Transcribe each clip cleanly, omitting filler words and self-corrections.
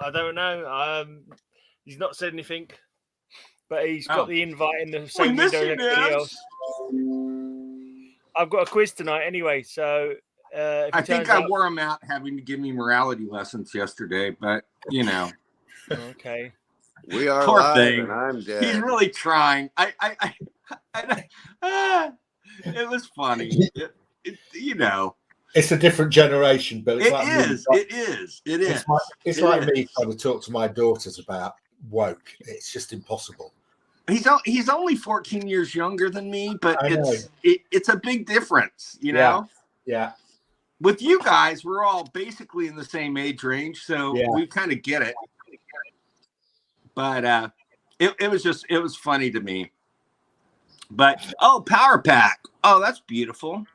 I don't know. He's not said anything, but he's got the invite in the same window as everybody else. I've got a quiz tonight anyway, so I think I wore him out having to give me morality lessons yesterday, but you know. Okay. We are Poor live thing. and I'm dead. He's really trying. It was funny. You know. It's a different generation, Bill. It's It is. It's like me trying to talk to my daughters about woke. It's just impossible. He's only 14 years younger than me, but it's a big difference, you know? Yeah. With you guys, we're all basically in the same age range, so we kind of get it. But it was funny to me. But Power Pack. Oh, that's beautiful.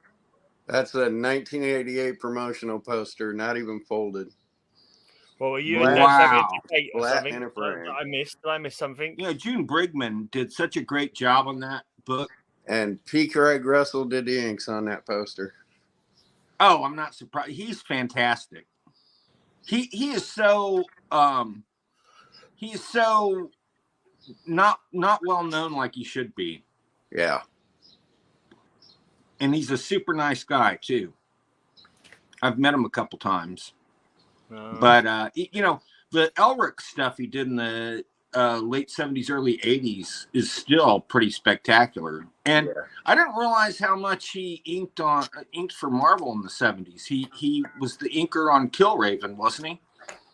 That's a 1988 promotional poster, not even folded. Well, were you in 78 or something? In a frame. Did I miss something? Yeah, June Brigman did such a great job on that book. And P. Craig Russell did the inks on that poster. Oh, I'm not surprised. He's fantastic. He is so not well known like he should be. Yeah. And he's a super nice guy too. I've met him a couple times. But you know, the Elric stuff he did in the late 70s, early 80s is still pretty spectacular. And I didn't realize how much he inked for Marvel in the 70s. He was the inker on Killraven, wasn't he?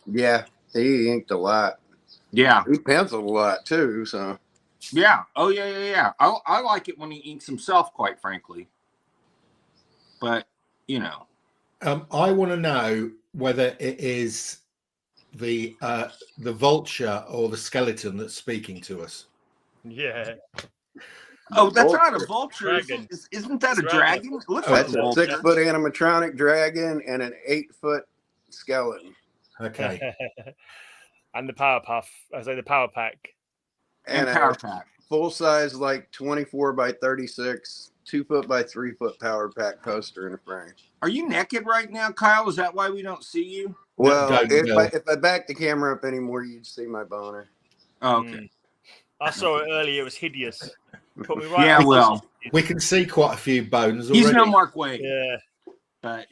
Yeah, he inked a lot. Yeah. He penciled a lot too, so. Yeah. Oh, yeah. I like it when he inks himself, quite frankly. But, you know. I want to know whether it is the vulture or the skeleton that's speaking to us. Yeah. Oh, that's not a vulture. Isn't that a dragon? That's a 6-foot animatronic dragon and an 8-foot skeleton. Okay. And the Power Puff, the Power Pack. And Power Pack. Full size, like 24 by 36, 2-foot by 3-foot Power Pack poster in a frame. Are you naked right now, Kyle? Is that why we don't see you? Well, if I back the camera up anymore, you'd see my boner. Oh, okay. I saw it earlier. It was hideous. Put me right. Yeah, well, we can see quite a few bones already. He's no Mark Waid. Yeah. But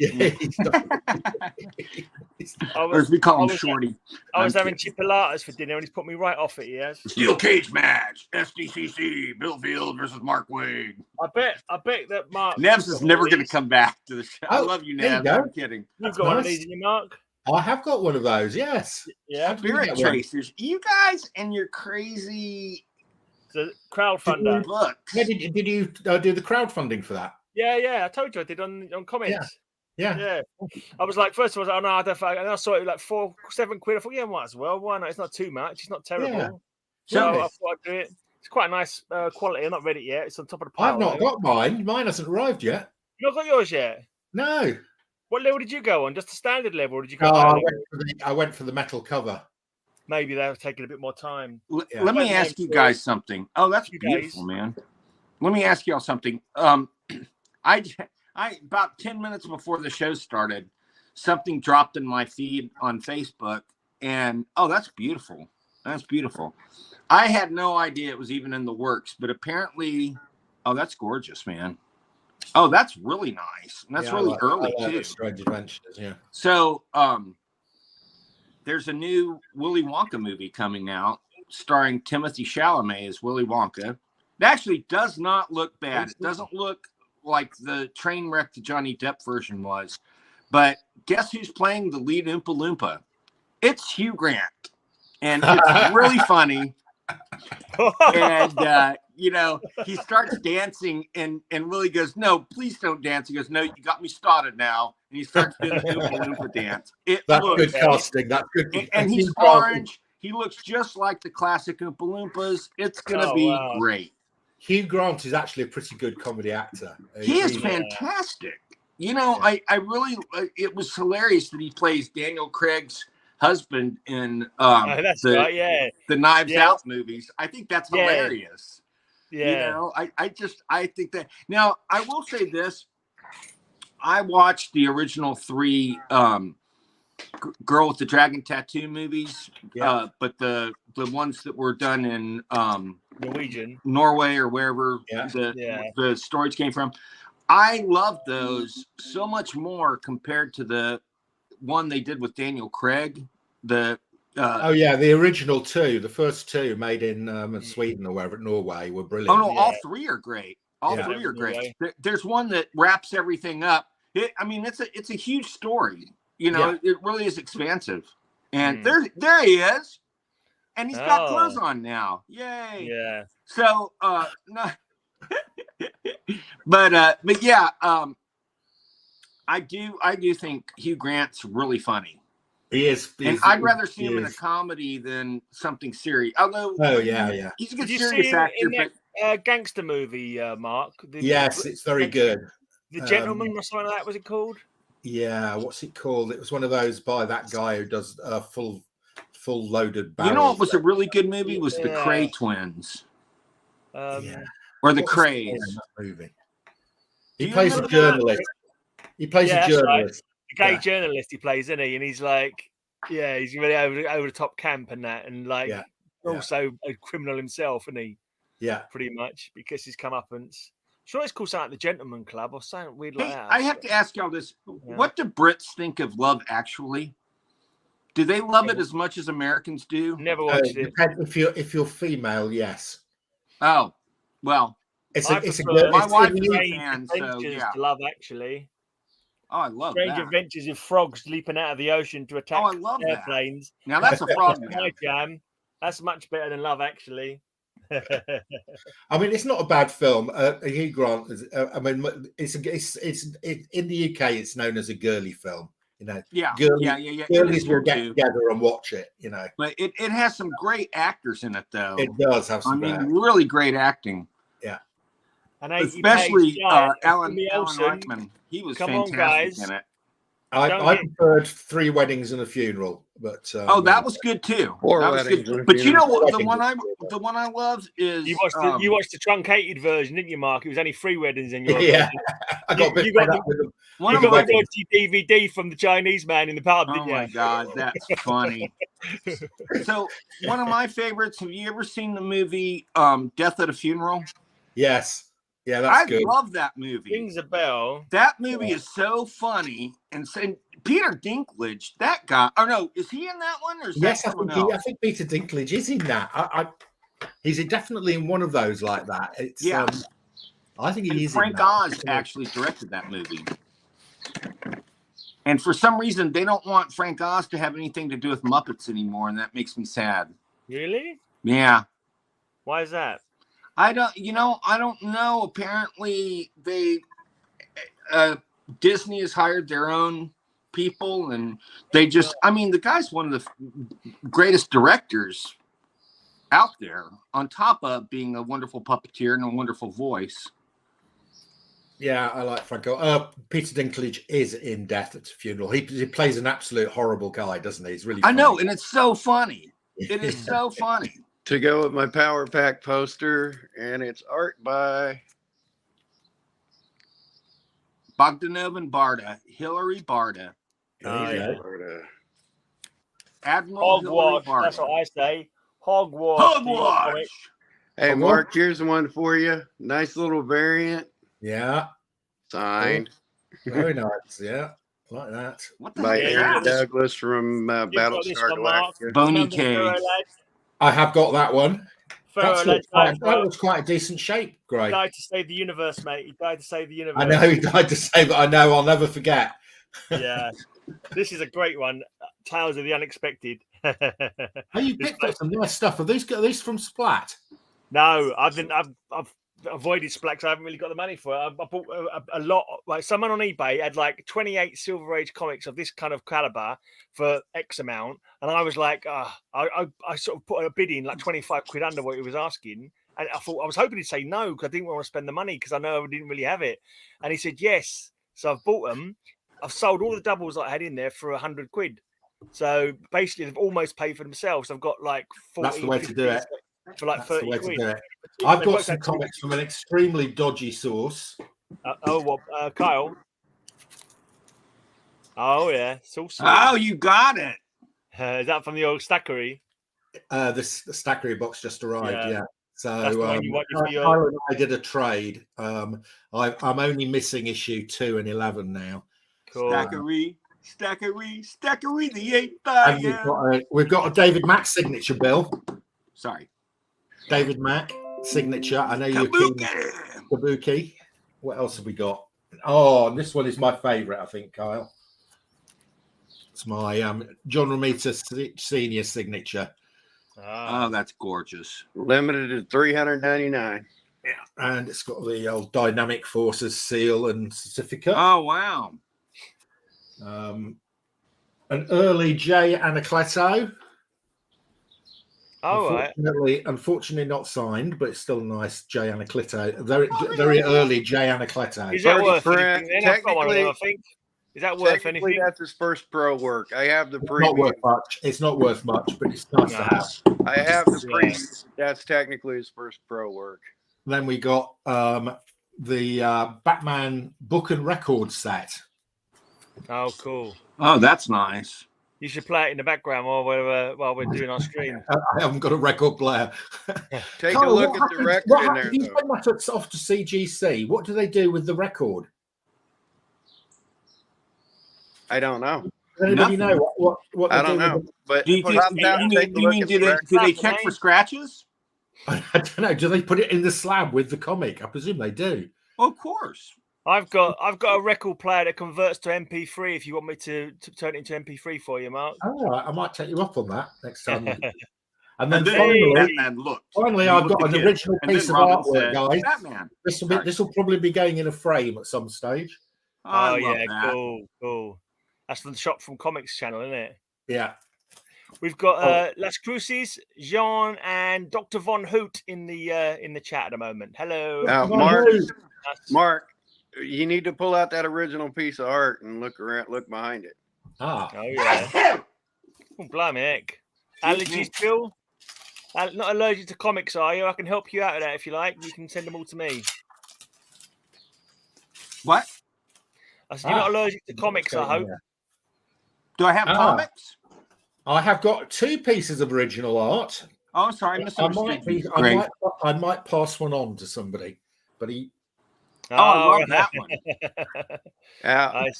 or as we call him, Shorty. I was having chipolatas for dinner, and he's put me right off it. He has. Steel cage match, SDCC, Bill Field versus Mark Waid. I bet that Mark Nevs is never going to come back to the show. I love you, Nevs. I'm kidding. You've got one of these in your Mark. I have got one of those. Yes. Yeah. Spirit Tracers. You guys and your crazy. The crowdfunder. Did you do the crowdfunding for that? Yeah. I told you I did on comments. Yeah. I was like, first of all, I was like, oh, no, I don't. And I saw it like 7 quid. I thought, yeah, might as well. Why not? It's not too much. It's not terrible. Yeah. So I thought I'd do it. It's quite a nice quality. I've not read it yet. It's on top of the pile. I've not got mine. Mine hasn't arrived yet. You've not got yours yet? No. What level did you go on? Just the standard level, or did you go? I went for the metal cover. Maybe they're taking a bit more time. Let me ask you guys something. Oh, that's beautiful, man. Let me ask y'all something. I about 10 minutes before the show started, something dropped in my feed on Facebook, and that's beautiful. That's beautiful. I had no idea it was even in the works, but apparently, that's gorgeous, man. Oh, that's really nice. And that's really early too. Strange Adventures, yeah. So, there's a new Willy Wonka movie coming out, starring Timothy Chalamet as Willy Wonka. It actually does not look bad. It doesn't look like the train wreck the Johnny Depp version was. But guess who's playing the lead Oompa Loompa? It's Hugh Grant. And it's really funny. And, he starts dancing and Willie goes, no, please don't dance. He goes, no, you got me started now. And he starts doing the Oompa Loompa dance. That's good casting. That's good. And he's orange. He looks just like the classic Oompa Loompas. It's going to be great. Hugh Grant is actually a pretty good comedy actor. He is fantastic. I really, it was hilarious that he plays Daniel Craig's husband in the Knives Out movies. I think that's hilarious. Yeah. I think that. Now, I will say this. I watched the original 3 Girl with the Dragon Tattoo movies, Yeah. but the ones that were done in Norwegian, Norway or wherever the stories came from. I love those so much more compared to the one they did with Daniel Craig. The the original two, the first two made in Sweden or wherever, Norway, were brilliant. Oh no, all three are great. All three are great. There's one that wraps everything up. It's a huge story. You know, it really is expansive. And there he is, and he's got clothes on now. Yay! Yeah. So no, but yeah, I do think Hugh Grant's really funny. He is, and I'd rather see him in a comedy than something serious. Although, he's a good serious actor. But gangster movie, Mark. Yes, it's very good. The Gentleman or something like that. Was it called? Yeah, what's it called? It was one of those by that guy who does full loaded barrels. You know what was a really good movie? Was the Cray twins. Or the Crays. Movie. He plays a journalist. He plays a journalist. Right. A gay journalist he plays, isn't he? And he's like, he's really over the top camp and that, and like also a criminal himself, isn't he? Yeah, pretty much, because he's comeuppance. Sure, it's called something like the Gentleman Club or something weird like that. I have to ask y'all this: what do Brits think of Love Actually? Do they love it as much as Americans do? Never watched it. If you're female, yes. Oh, well, it's a good. My wife's a fan, so Love Actually. Oh, I love Strange Adventures of frogs leaping out of the ocean to attack airplanes. That. Now that's a frog. My jam. That's much better than Love Actually. I mean, it's not a bad film. Hugh Grant. I mean, it's in the UK. It's known as a girly film. You know, girlies will get together and watch it. You know, but it has some great actors in it, though. It does have some. Really great acting. Yeah, and especially Alan Rickman. He was fantastic in it. I preferred 3 Weddings and a Funeral, but that was good too. But you know what? The one I love is you watched the truncated version, didn't you, Mark? It was only 3 weddings in your version. I got you got the DVD from the Chinese man in the pub, didn't you? Oh my god, that's funny. So one of my favorites. Have you ever seen the movie Death at a Funeral? Yes. Yeah, that's good. I love that movie. Rings a bell. That movie is so funny, and Peter Dinklage, that guy. Oh no, is he in that one? Or is yes, I think Peter Dinklage is in that. He's definitely in one of those like that. It's I think he is. Frank Oz actually directed that movie, and for some reason they don't want Frank Oz to have anything to do with Muppets anymore, and that makes me sad. Really? Yeah. Why is that? I don't know. Apparently, Disney has hired their own people, and they just. I mean, the guy's one of the greatest directors out there. On top of being a wonderful puppeteer and a wonderful voice. Yeah, I like Franco. Peter Dinklage is in Death at a Funeral. He plays an absolute horrible guy, doesn't he? He's really funny. I know, and it's so funny. It is so funny. To go with my Power Pack poster, and it's art by Bogdanov Barda, Hillary Barda. Admiral Hillary Barda. That's what I say. Hogwash. Hogwash. Hey, Mark, here's one for you. Nice little variant. Yeah. Signed. Very nice. Yeah. Like that. What the by heck? Aaron Douglas from Battlestar Galactica. Bony Cage. I have got that one. That was quite a decent shape, Gray. He died to save the universe, mate. He died to save the universe. I know he died to save it. I know. I'll never forget. Yeah. This is a great one. Tales of the Unexpected. Oh, you picked up some nice stuff. Are these from Splat? No, I've avoided Splat because I haven't really got the money for it. I bought a lot. Like someone on eBay had like 28 Silver Age comics of this kind of caliber for X amount, and I was like, I sort of put a bid in like 25 quid under what he was asking, and I was hoping he'd say no because I didn't want to spend the money because I know I didn't really have it, and he said yes, so I've bought them. I've sold all the doubles that I had in there for 100 quid. So basically, they've almost paid for themselves. I've got like 40. That's the way to do it. For like 30 quid. I've got some comics from an extremely dodgy source. Kyle? Oh yeah, saucy. Oh, you got it. Is that from the old stackery? The stackery box just arrived. Yeah. So that's the one you want for your... Tyler and I did a trade. I'm only missing issue 2 and 11 now. Cool. Stackery, the 8th. We've got a David Mack signature, Bill. Sorry. David Mack signature. I know you're keen. Kabuki. What else have we got? Oh, and this one is my favorite, I think, Kyle. It's my John Romita Senior signature. Oh, that's gorgeous. Limited to 399. Yeah, and it's got the old Dynamic Forces seal and certificate. Oh, wow. An early Jay Anacleto. Oh, unfortunately not signed, but it's still a nice Jay Anacleto. Very early Jay Anacleto. Is that worth anything? I think. Is that worth anything? That's his first pro work. I have the preview. Not worth much. It's not worth much, but it's nice to have. I have the preview. That's technically his first pro work. Then we got the Batman book and record set. Oh, cool. Oh, that's nice. You should play it in the background while we're doing our stream. I haven't got a record player. Take a look at the record in there. You send that off to CGC. What do they do with the record? I don't know. Does anybody know what I don't know. But do they check for scratches? I don't know. Do they put it in the slab with the comic? I presume they do. Well, of course. I've got a record player that converts to MP3. If you want me to turn it into MP3 for you, Mark. Oh, I might take you up on that next time. And then finally, I've got an original piece of artwork, guys. Batman. This will probably be going in a frame at some stage. Oh yeah, cool. That's from the Shop from Comics channel, isn't it? Yeah. We've got Las Cruces, Jean, and Dr. Von Hoot in the chat at the moment. Hello. Now, Mark, you need to pull out that original piece of art and look behind it. Oh yeah. Oh, blimey heck. Allergies, Bill? Not allergic to comics, are you? I can help you out with that if you like. You can send them all to me. What? I said you're not allergic to comics, I hope. Do I have comics? I have got 2 pieces of original art. Oh, sorry, I might pass one on to somebody, but he. Oh, I love that one.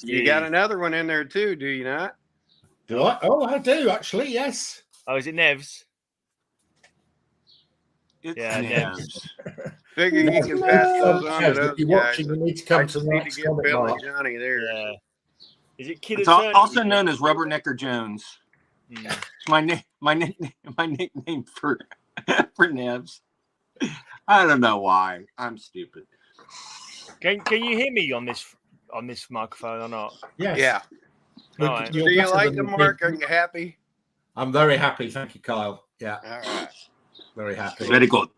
You got another one in there too, do you not? Do I? Oh, I do actually. Yes. Oh, is it Nevs? Nevs. Figure you can pass those on to those if you're watching, you need to come to the next comic Bill Johnny there. Yeah. Is it Kid? It's also known as Rubbernecker Jones. It's my nickname for Nevs. I don't know why. I'm stupid. Can you hear me on this microphone or not? Yes. Yeah. Right. Do you like the Mark? Are you happy? I'm very happy. Thank you, Kyle. Yeah. All right. Very happy. Very good.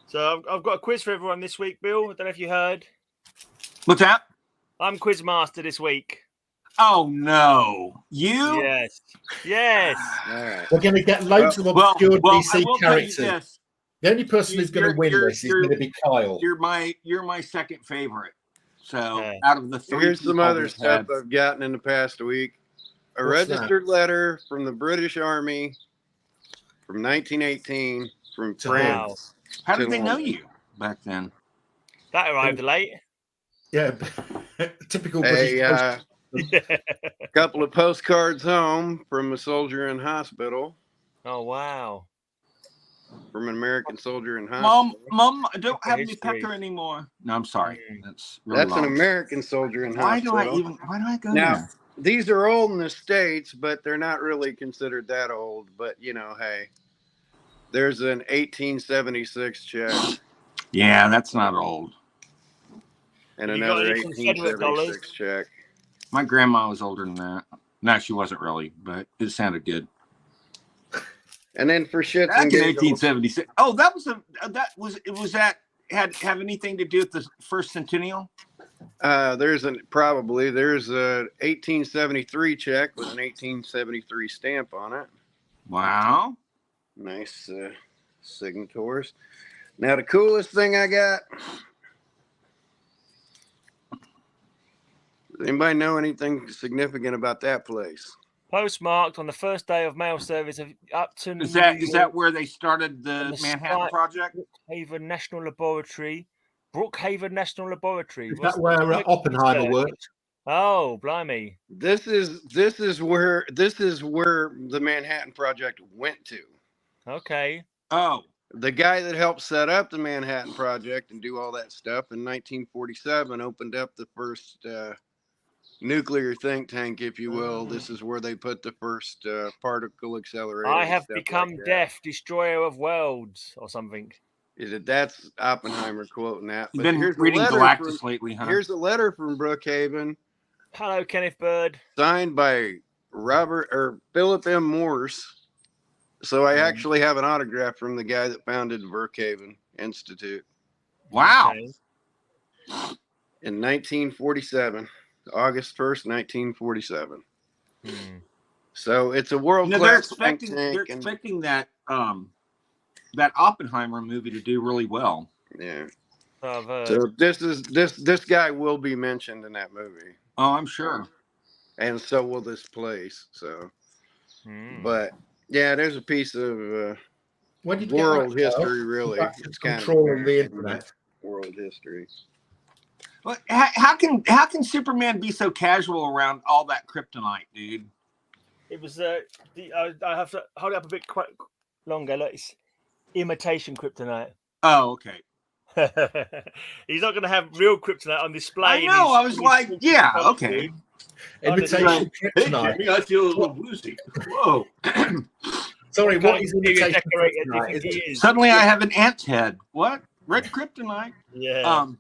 So I've got a quiz for everyone this week, Bill. I don't know if you heard. What's that? I'm quiz master this week. Oh no, you? Yes. All right. We're going to get loads of obscure DC characters. The only person who's going to win this is going to be Kyle. You're my second favorite. So out of the 3, here's some other stuff I've gotten in the past week. A registered letter from the British Army from 1918 from France. How did they know you back then? That arrived late. Yeah, typical British. A couple of postcards home from a soldier in hospital. Oh wow! From an American soldier in hospital. Mom, I don't have any pecker anymore. No, I'm sorry. That's an American soldier in hospital. Why do I go now? There? These are old in the States, but they're not really considered that old. But hey, there's an 1876 check. Yeah, that's not old. And another 1876 check. My grandma was older than that. No, she wasn't really, but it sounded good. And then for shits and giggles, 1876. Oh, was that have anything to do with the first centennial? There's a 1873 check with an 1873 stamp on it. Wow. Nice signators. Now the coolest thing I got. Anybody know anything significant about that place? Postmarked on the first day of mail service of up to Is that where they started the Manhattan Project? Brookhaven National Laboratory. Brookhaven National Laboratory. Is that where Oppenheimer worked? Oh, blimey! This is where the Manhattan Project went to. Okay. Oh, the guy that helped set up the Manhattan Project and do all that stuff in 1947 opened up the first nuclear think tank, if you will. This is where they put the first particle accelerator. I have become death, destroyer of worlds, or something. That's Oppenheimer quoting that. You've been reading Galactus lately, huh? Here's a letter from Brookhaven. Hello, Kenneth Bird. Signed by Philip M. Morse. So I actually have an autograph from the guy that founded Brookhaven Institute. Wow. Okay. In 1947, August 1st, 1947. So it's a world-class think tank. They're expecting that that Oppenheimer movie to do really well. Yeah. So this guy will be mentioned in that movie. Oh, I'm sure. And so will this place. So, but yeah, there's a piece of world history. Really, it's kind controlling the internet. World history. Well, how can Superman be so casual around all that kryptonite, dude? It was I have to hold it up a bit quite longer. Look, it's imitation kryptonite. Oh, okay. He's not going to have real kryptonite on display. I know. I was like, yeah, okay. Imitation kryptonite. Hey, I feel a little woozy. Whoa. Sorry, what is imitation kryptonite? Suddenly I have an ant's head. What? Red kryptonite? Yeah. All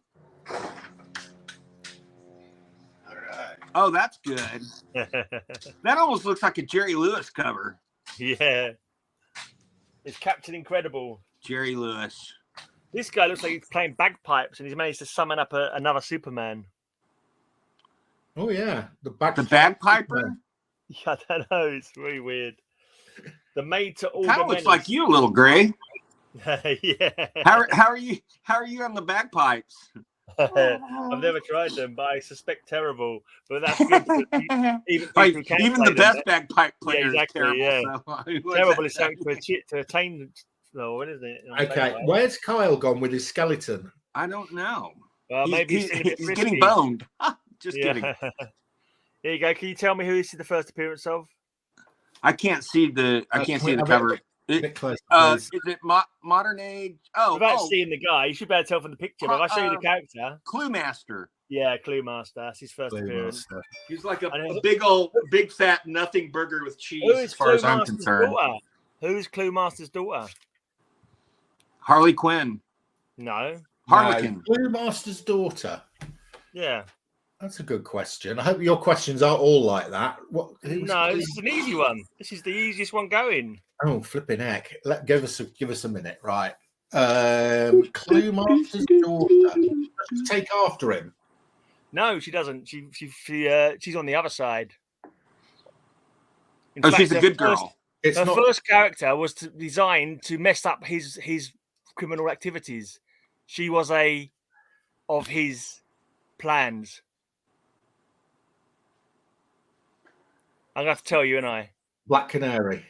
right. Oh, that's good. That almost looks like a Jerry Lewis cover. Yeah. It's Captain Incredible. Jerry Lewis. This guy looks like he's playing bagpipes and he's managed to summon up another Superman. Oh, yeah. The bagpiper? Yeah, I don't know. It's really weird. The maid to all kind of looks like you, little Gray. Yeah. How are you on the bagpipes? I've never tried them, but I suspect terrible. But that's good. Even the best bagpipe player is terrible. Yeah. So, terrible is something to attain. No, what is it? Okay, where's Kal-El gone with his skeleton? I don't know. Well, maybe he's getting boned. Just kidding. Here you go. Can you tell me who this is the first appearance of? I can't see the cover. Is it modern age? Oh, without seeing the guy, you should be able to tell from the picture. But if I show you the character, Clue Master. Yeah, Clue Master. That's his first appearance. He's like a big fat nothing burger with cheese. As far as I'm concerned. Who is Clue Master's daughter? Harley Quinn. No. Harlequin. No, Clue Master's daughter. Yeah. That's a good question. I hope your questions are all like that. No, this is an easy one. This is the easiest one going. Oh, flipping heck! Give us a minute, right? Clue Master's daughter. Take after him. No, she doesn't. She's on the other side. In fact, she's a good girl. Her first character was designed to mess up his criminal activities. She was of his plans. I'm going to have to tell you, and I. Black Canary.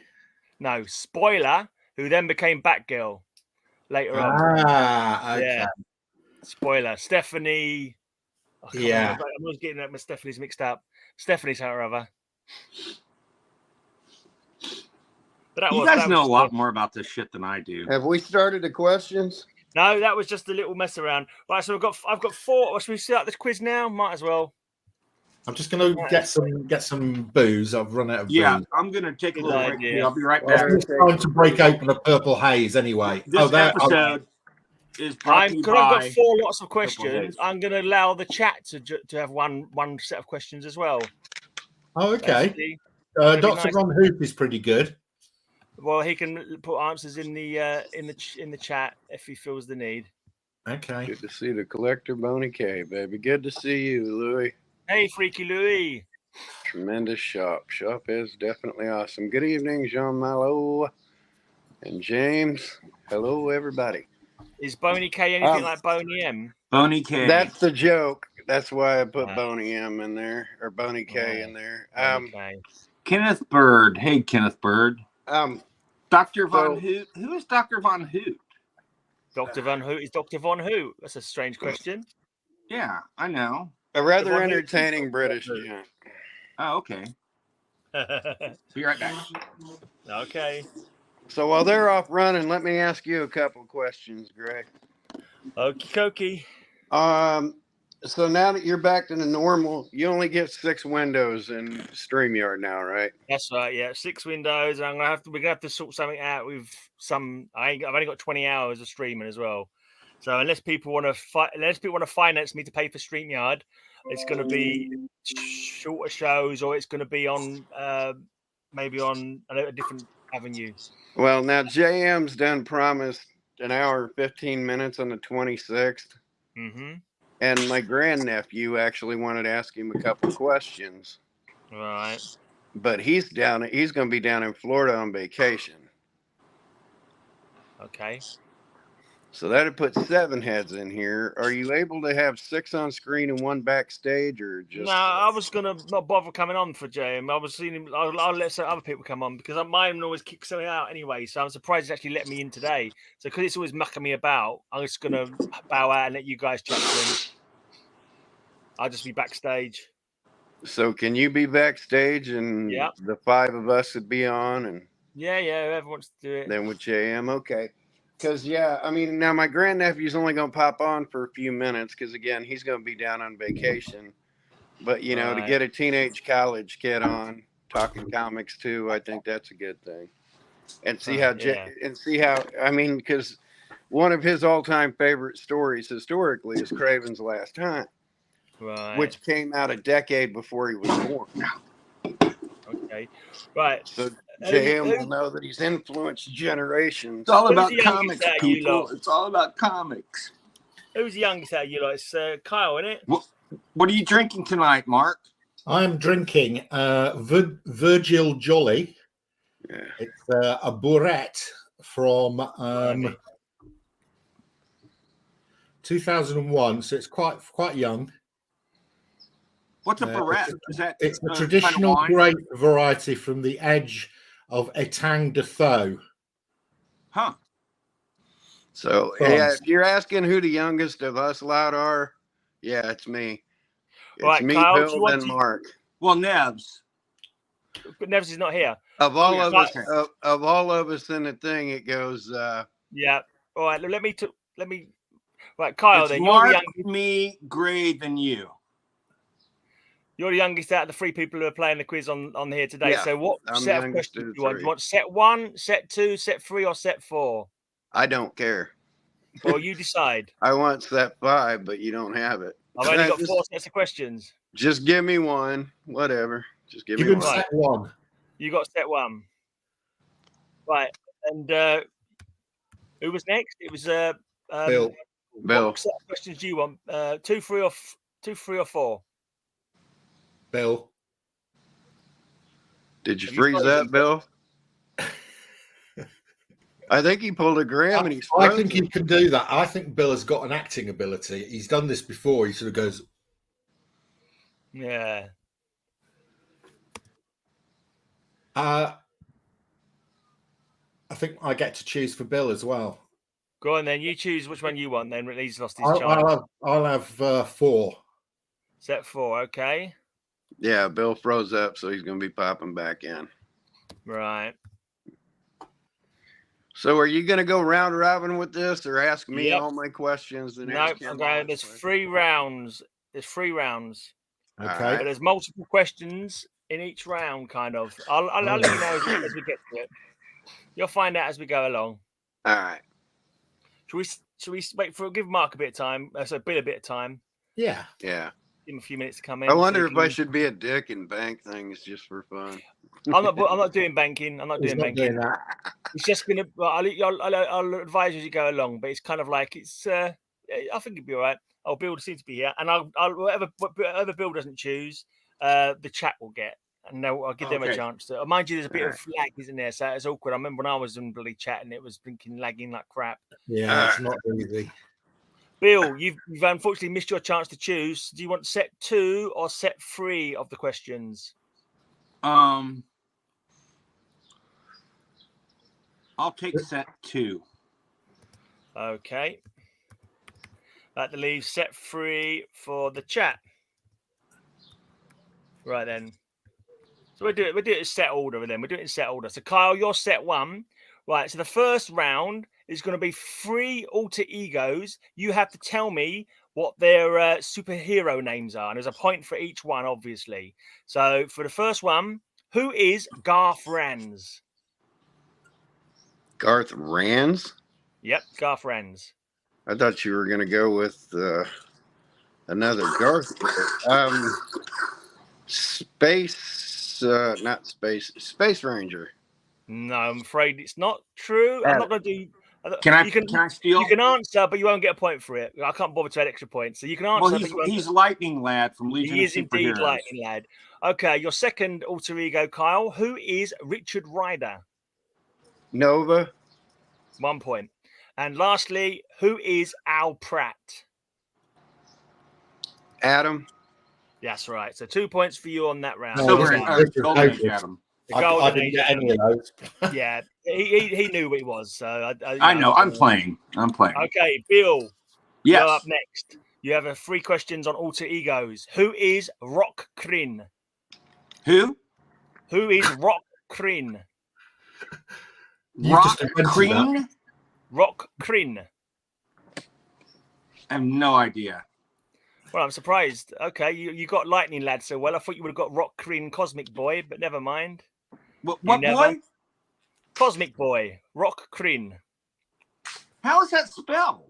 No, spoiler, who then became Batgirl later on. Okay. Yeah. Spoiler. Stephanie. Yeah. I was getting my Stephanie's mixed up. Stephanie's her other. But you guys know a lot more about this shit than I do. Have we started the questions? No, that was just a little mess around. Right, so I've got 4. Should we start this quiz now? Might as well. I'm just going to get some booze. I've run out of booze. Yeah, I'm going to take a little break. I'll be right back. It's time to break open a purple haze anyway. This episode is brought to you by... I've got 4 lots of questions. I'm going to allow the chat to have one set of questions as well. Oh, okay. Dr. Ron Hoop is pretty good. Well, he can put answers in the chat if he feels the need. Okay. Good to see the collector, Boney K, baby. Good to see you, Louie. Hey, Freaky Louie. Tremendous shop. Shop is definitely awesome. Good evening, Jean Malo and James. Hello, everybody. Is Boney K anything like Boney M? Boney K. That's the joke. That's why I put Boney M in there, or Boney K in there. Kenneth Bird. Hey, Kenneth Bird. Dr. Von Hoot. Who is Dr. Von Hoot? Dr. Von Hoot is Dr. Von Hoot. That's a strange question. Yeah, I know. A rather entertaining British gent. Oh, okay. Be right back. Okay. So while they're off running, let me ask you a couple questions, Greg. Okie dokie. So now that you're back to the normal, you only get 6 windows in StreamYard now, right? That's right. Yeah, 6 windows. And we're gonna have to sort something out with some. I've only got 20 hours of streaming as well. So unless people want to finance me to pay for StreamYard, it's going to be shorter shows, or it's going to be on maybe on a different avenue. Well, now JM's done promised an hour and 15 minutes on the 26th. Mm-hmm. And my grandnephew actually wanted to ask him a couple questions. Right. But he's going to be down in Florida on vacation. Okay. So that'd put 7 heads in here. Are you able to have 6 on screen and 1 backstage, or just? No, I was gonna not bother coming on for JM. I was seeing him. I'll let some other people come on because mine always kicks something out anyway. So I'm surprised he's actually let me in today. So because it's always mucking me about, I'm just gonna bow out and let you guys chat to him. I'll just be backstage. So can you be backstage and the 5 of us would be on and? Yeah, whoever wants to do it. Then with JM, okay. Because, I mean, now my grandnephew's only going to pop on for a few minutes because, again, he's going to be down on vacation. But, you know, to get a teenage college kid on talking comics, too, I think that's a good thing. And see how, I mean, because one of his all-time favorite stories historically is Craven's Last Hunt, which came out a decade before he was born. Okay, right. So JM will know that he's influenced generations. It's all about comics, people. It's all about comics. Who's the youngest out of you lot? It's Kyle, isn't it? What are you drinking tonight, Mark? I'm drinking Virgil Jolly. Yeah. It's a Bourette from 2001, so it's quite young. What's a Bourette? It's a traditional grape variety from the edge of Etang de Thau. Huh. So, if you're asking who the youngest of us lot are, it's me. It's me, Kyle, Bill, and Mark. Well, Nevs. Nevs is not here. Of all of us in the thing, it goes. Yeah. All right. Let me. Right, Kyle. It's then Mark, you're the youngest. me, Gray, than you. You're the youngest out of the 3 people who are playing the quiz on here today. Yeah, so what set of questions do you want? Do you want set 1, set 2, set 3, or set 4? I don't care. Well, you decide. I want set 5, but you don't have it. I've only got 4 sets of questions. Just give me one. Whatever. Just give me one. Set 1. You got set 1. Right. And who was next? It was Bill. What set of questions do you want? 2, 3, or 4? Bill. Did you freeze up, Bill? I think he pulled a Graham and he's frozen. I think he can do that. I think Bill has got an acting ability. He's done this before. He sort of goes. Yeah. I think I get to choose for Bill as well. Go on then. You choose which one you want. Then he's lost his chance. I'll have 4. Set 4. Okay. Yeah, Bill froze up, so he's going to be popping back in. Right. So are you going to go round robin with this or ask me all my questions? No, I'm going. There's 3 rounds. Okay. But there's multiple questions in each round, kind of. I'll let you know as we get to it. You'll find out as we go along. All right. Should we wait for give Mark a bit of time? So Bill a bit of time. Yeah. Yeah. Give him a few minutes to come in. I wonder if I should be a dick and bank things just for fun. I'm not doing banking. I'm not doing banking. That. It's just gonna. I'll advise you as you go along. But it's kind of like it's. I think it'll be all right. Oh, Bill seems to be here, and I'll whatever Bill doesn't choose, the chat will get, and I'll give them a chance to. Mind you, there's a bit of lag, isn't there? So it's awkward. I remember when I was in bloody chat and it was blinking lagging like crap. Yeah, it's not easy. Bill, you've unfortunately missed your chance to choose. Do you want set 2 or set 3 of the questions? I'll take set 2. Okay. That leaves set 3 for the chat. Right then. So we'll do it in set order then. We'll do it in set order. So Kyle, you're set 1. Right. So the first round is going to be 3 alter egos. You have to tell me what their superhero names are. And there's a point for each one, obviously. So for the first one, who is Garth Rands? Garth Rands? Yep, Garth Rands. I thought you were going to go with another Garth. Space Ranger. No, I'm afraid it's not true. I'm not going to do. Can I steal? You can answer, but you won't get a point for it. I can't bother to add extra points. So you can answer. Well, he's Lightning Lad from Legion He of is indeed Superheroes. Lightning Lad. Okay, your second alter ego, Kyle. Who is Richard Ryder? Nova. 1 point. And lastly, who is Al Pratt? Adam. That's right. So 2 points for you on that round. Silver Golden Age Adam. I didn't get any of those. Yeah, he knew what he was. So I know. I'm playing. Okay, Bill. Yes. You're up next. You have 3 questions on alter egos. Who is Rock Kryn? Who? Who is Rock Kryn? Rock Kryn? Rock Kryn. I have no idea. Well, I'm surprised. Okay, you got Lightning Lad so well. I thought you would have got Rock Kryn Cosmic Boy, but never mind. What boy? Cosmic Boy. Rock Kryn. How is that spelled?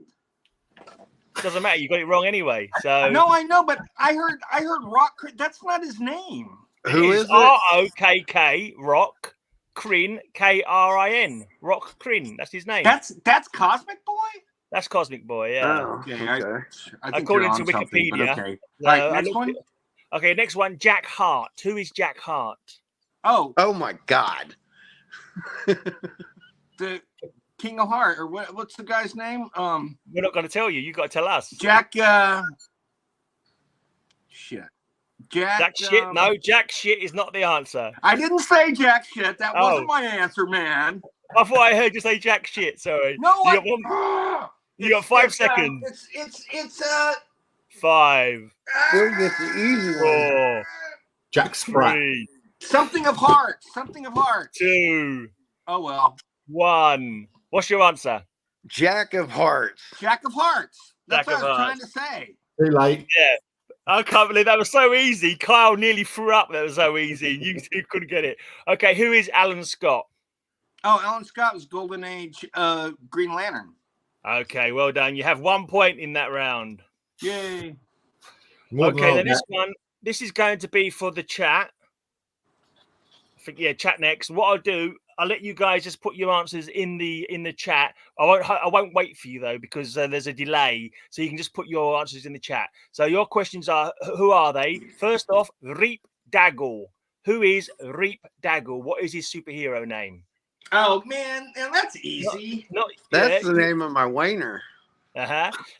Doesn't matter. You got it wrong anyway. So no, I know, but I heard Rock Kryn. That's not his name. Who is it? ROKK Rock Kryn Krin. Rock Kryn. That's his name. That's Cosmic Boy. That's Cosmic Boy. Yeah. Oh, Okay. okay. I think According to you're on something, Wikipedia. but okay. No, Right. Next one. Okay. Next one. Jack Hart. Who is Jack Hart? Oh, my God. the King of Heart, or what's the guy's name? We're not going to tell you. You got to tell us. Jack. Shit. Jack shit. No, Jack shit is not the answer. I didn't say Jack shit. That wasn't my answer, man. I thought I heard you say Jack shit. Sorry. No, you got 5 seconds. It's 5. Still get the easy one. 4. Jack Sprat. 3. Something of Heart. 2. Oh well. 1. What's your answer? Jack of Hearts. Jack of Hearts. That's Jack what I of was trying to say. Too late. Yeah. I can't believe that was so easy. Kyle nearly threw up. That was so easy. You couldn't get it. Okay, who is Alan Scott? Oh, Alan Scott was Golden Age Green Lantern. Okay, well done. You have 1 point in that round. Yay. Okay, then this is going to be for the chat. I think, chat next. What I'll do, I'll let you guys just put your answers in the chat. I won't wait for you though, because there's a delay, so you can just put your answers in the chat. So your questions are: who are they? First off, Reap Daggle. Who is Reap Daggle? What is his superhero name? Oh man, that's easy. That's the name of my wainer.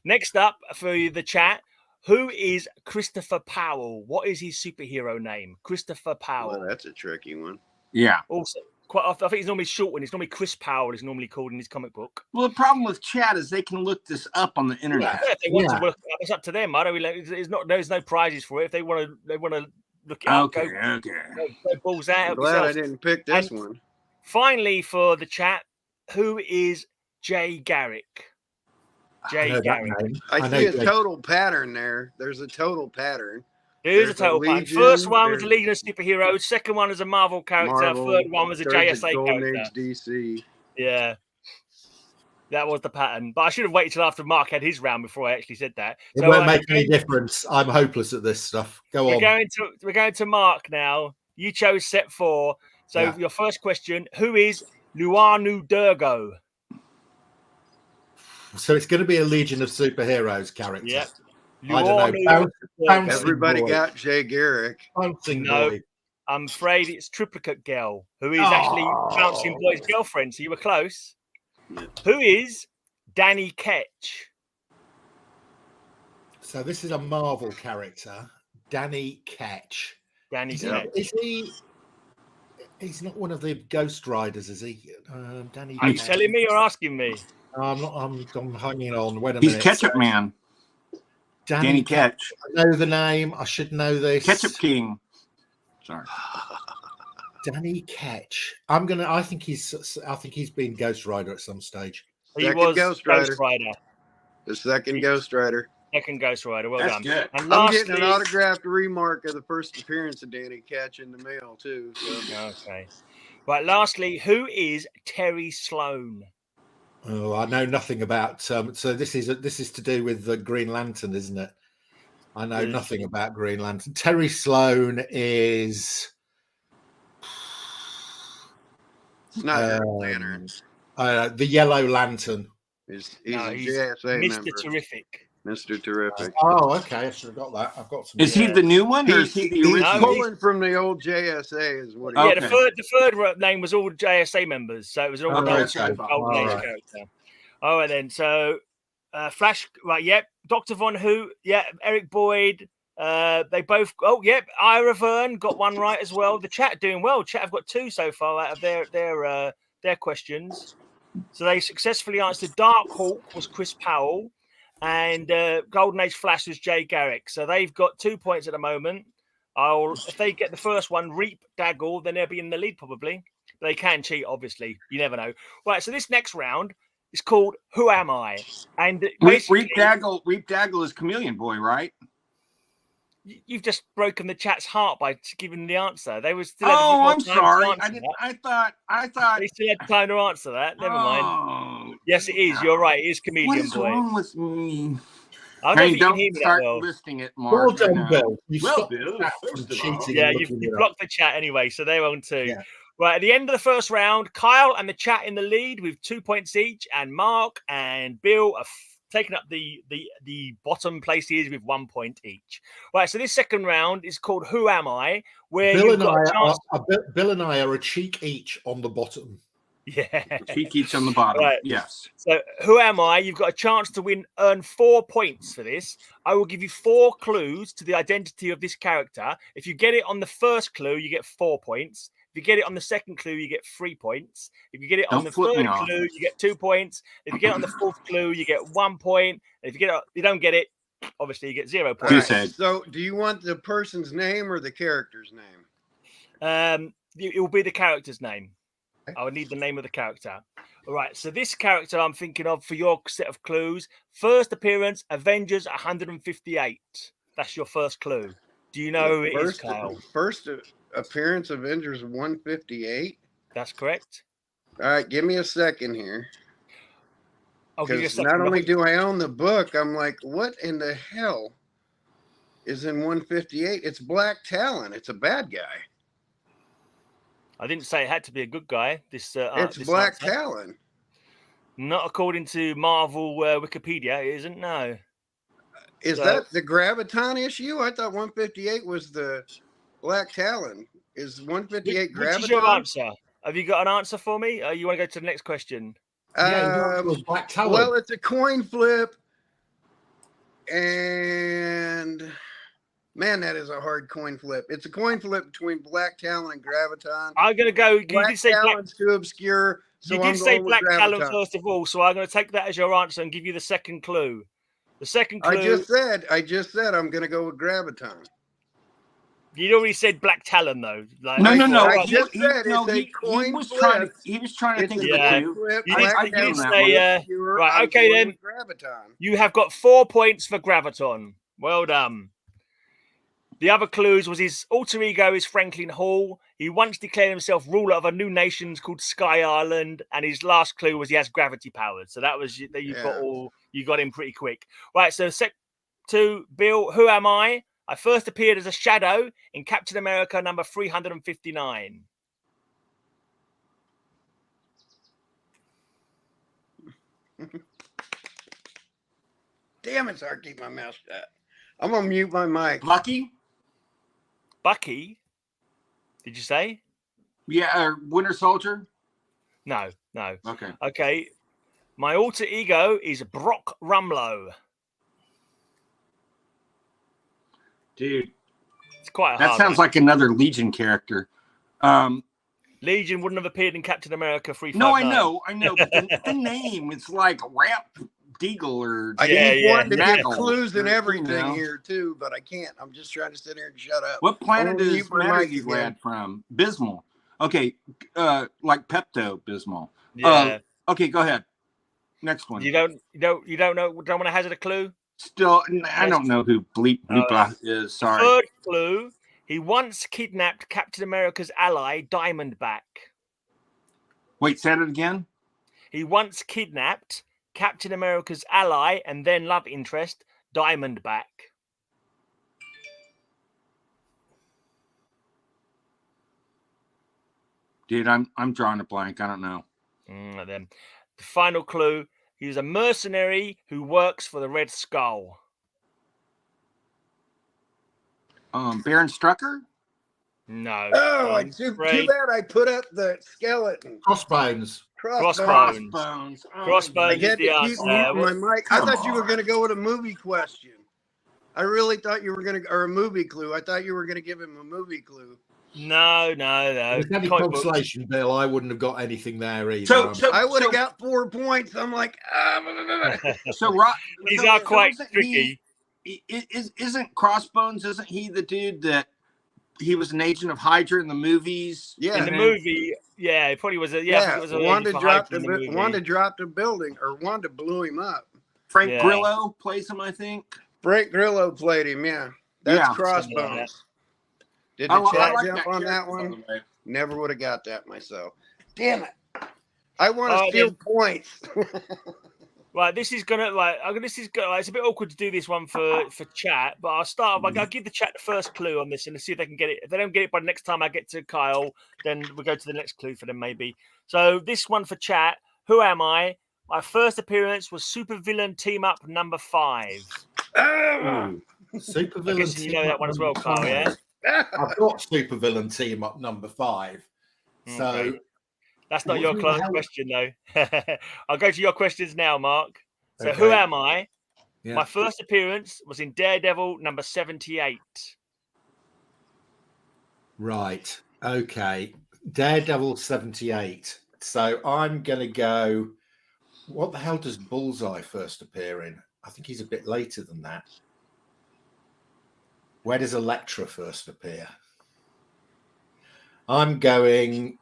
Next up for the chat, who is Christopher Powell? What is his superhero name? Christopher Powell. Well, that's a tricky one. Yeah. Also, quite often, I think it's normally short one. It's normally Chris Powell. Is normally called in his comic book. Well, the problem with chat is they can look this up on the internet. Yeah, if they want to look, it's up to them. I don't really. There's no prizes for it. If they want to look it up. Okay. Go balls out. I'm glad I didn't pick this one. Finally, for the chat, who is Jay Garrick? Jay Garrick. I see a total pattern there. There's a total pattern. There's a total pattern. First one was a Legion of Superheroes. Second one was a Marvel character. Third one was a JSA Golden character. Age DC. Yeah. That was the pattern. But I should have waited till after Mark had his round before I actually said that. It won't make any difference. I'm hopeless at this stuff. Go on. We're going to Mark now. You chose set 4. So your first question, who is Luanu Durgo? So it's going to be a Legion of Superheroes character. Yeah. I don't know. Everybody got Jay Garrick. No, I'm afraid it's Triplicate Girl, who is actually Bouncing Boy's girlfriend. So you were close. Who is Danny Ketch? So this is a Marvel character, Danny Ketch. Is he? He's not one of the Ghost Riders, is he? Danny. Are you telling me or asking me? I'm not. I'm hanging on. Wait a He's minute. Ketchup Man. Danny Ketch. I know the name. I should know this. Ketchup King. Sorry. Danny Ketch. I think he's been Ghost Rider at some stage. He was Ghost Rider. The second Ghost Rider. Second Ghost Rider. Well done. Good. And lastly, I'm getting an autographed remark of the first appearance of Danny Ketch in the mail too. So. Okay. Right. Lastly, who is Terry Sloan? Oh, I know nothing about. So this is to do with the Green Lantern, isn't it? I know nothing about Green Lantern. Terry Sloan is. It's not Lantern. The Yellow Lantern. He's a JSA Mr. member. Terrific. Mr. Terrific. Oh, okay. I should have got that. I've got some. Is he the new one, or is he the original? He's pulling from the old JSA, is what. Yeah, the third name was all JSA members, so it was all old age character. Oh, and then Flash, right? Yep. Dr. Von Who, yeah. Eric Boyd. They both. Oh, yep. Ira Verne got one right as well. The chat doing well. Chat have got 2 so far out of their questions. So they successfully answered. Dark Hawk was Chris Powell. And Golden Age Flash was Jay Garrick. So they've got 2 points at the moment. If they get the first one, Reap Daggle, then they'll be in the lead probably. They can cheat, obviously. You never know. Right, so this next round is called Who Am I? And Reap Daggle is Chameleon Boy, right? You've just broken the chat's heart by giving the answer. They were still. I'm sorry. I thought they still had time to answer that. Never mind. Yes, it is. You're right. It is Comedian Boy. What is wrong with me? I don't think you can hear me that well. Listing it, Mark. Well done, Bill. Yeah, you blocked the chat anyway, so they're on 2. Yeah. Right, at the end of the first round, Kyle and the chat in the lead with 2 points each, and Mark and Bill are taking up the bottom places with 1 point each. Right, so this second round is called Who Am I? Where Bill and I are a cheek each on the bottom. Yeah. Cheek each on the bottom. Right. Yes. So who am I? You've got a chance to earn 4 points for this. I will give you 4 clues to the identity of this character. If you get it on the first clue, you get 4 points. If you get it on the second clue, you get 3 points. If you get it on the third clue, you get 2 points. If you get it on the fourth clue, you get 1 point. And if you don't get it, obviously you get 0 points. Right. So do you want the person's name or the character's name? It will be the character's name. I would need the name of the character. All right. So this character I'm thinking of for your set of clues. First appearance, Avengers 158. That's your first clue. Do you know who it is, Kyle? First appearance, Avengers 158. That's correct. All right. Give me a second here. Because not only do I own the book, I'm like, what in the hell is in 158? It's Black Talon. It's a bad guy. I didn't say it had to be a good guy. It's Black Talon. Not according to Marvel Wikipedia. It isn't, no. Is that the Graviton issue? I thought 158 was the Black Talon. Is 158 Graviton? Which is your answer? Have you got an answer for me? You want to go to the next question? Black Talon. Well, it's a coin flip. And... man, that is a hard coin flip. It's a coin flip between Black Talon and Graviton. I'm going to go. You did say Talon's too obscure. So you did say Black Talon first of all, so I'm going to take that as your answer and give you the second clue. The second clue. I just said I'm going to go with Graviton. You'd already said Black Talon though. Like, no. I just said it's a coin flip. He was trying to think of the clue. You did say, right, okay then. You have got 4 points for Graviton. Well done. The other clues was his alter ego is Franklin Hall. He once declared himself ruler of a new nation called Sky Island, and his last clue was he has gravity powers. So that was you got him pretty quick. Right, so set 2, Bill, who am I? I first appeared as a shadow in Captain America number 359. Damn it, sorry, keep my mouth shut. I'm gonna mute my mic. Bucky? Did you say? Yeah, Winter Soldier? No. Okay. My alter ego is Brock Rumlow. Dude, it's quite that hard. Sounds like another Legion character. Legion wouldn't have appeared in Captain America 359. No, I know, but the name, it's like Rap Deagle or I keep wanting to give Knuckle, clues and you everything know. here too, but I can't. I'm just trying to sit here and shut up. What planet Only is mute my Matter mic you again. grad from? Bismol. Okay, like Pepto Bismol. Yeah. Okay, go ahead. Next one. You don't know. Don't want to hazard a clue. Still, I don't know who Bleep Bloopla is. Sorry. Third clue: he once kidnapped Captain America's ally, Diamondback. Wait, say it again. He once kidnapped Captain America's ally and then love interest, Diamondback. Dude, I'm drawing a blank. I don't know. Then the final clue: he was a mercenary who works for the Red Skull. Baron Strucker? No. Oh, too bad I put up the skeleton. Crossbones. Crossbones. Crossbones is the answer. My mic. I thought you were going to go with a movie question. I really thought you were going to, or a movie clue. I thought you were going to give him a movie clue. No. With any consolation, Bill, I wouldn't have got anything there either. So I would have got 4 points. I'm like, these are quite tricky. Isn't Crossbones? Isn't he the dude that he was an agent of Hydra in the movies? Yeah, in the movie. Yeah, it probably was. It was Wanda dropped a building, or Wanda blew him up. Frank Grillo plays him, I think. Frank Grillo played him. Yeah, that's Crossbones. Did the chat jump on that one? Never would have got that myself. Damn it! I want to steal points. Right, this is gonna it's a bit awkward to do this one for chat, but I'll start. I'll give the chat the first clue on this and see if they can get it. If they don't get it by the next time I get to Kyle, then we'll go to the next clue for them maybe. So this one for chat: who am I? My first appearance was Supervillain Team Up number 5. Supervillain Team you know that one as well, Kyle. Yeah, I've got Supervillain Team Up number 5. So. Okay. That's not your question, though. I'll go to your questions now, Mark. So, who am I? Yeah. My first appearance was in Daredevil number 78. Right. Okay. Daredevil 78. So, I'm going to go. What the hell does Bullseye first appear in? I think he's a bit later than that. Where does Elektra first appear? I'm going.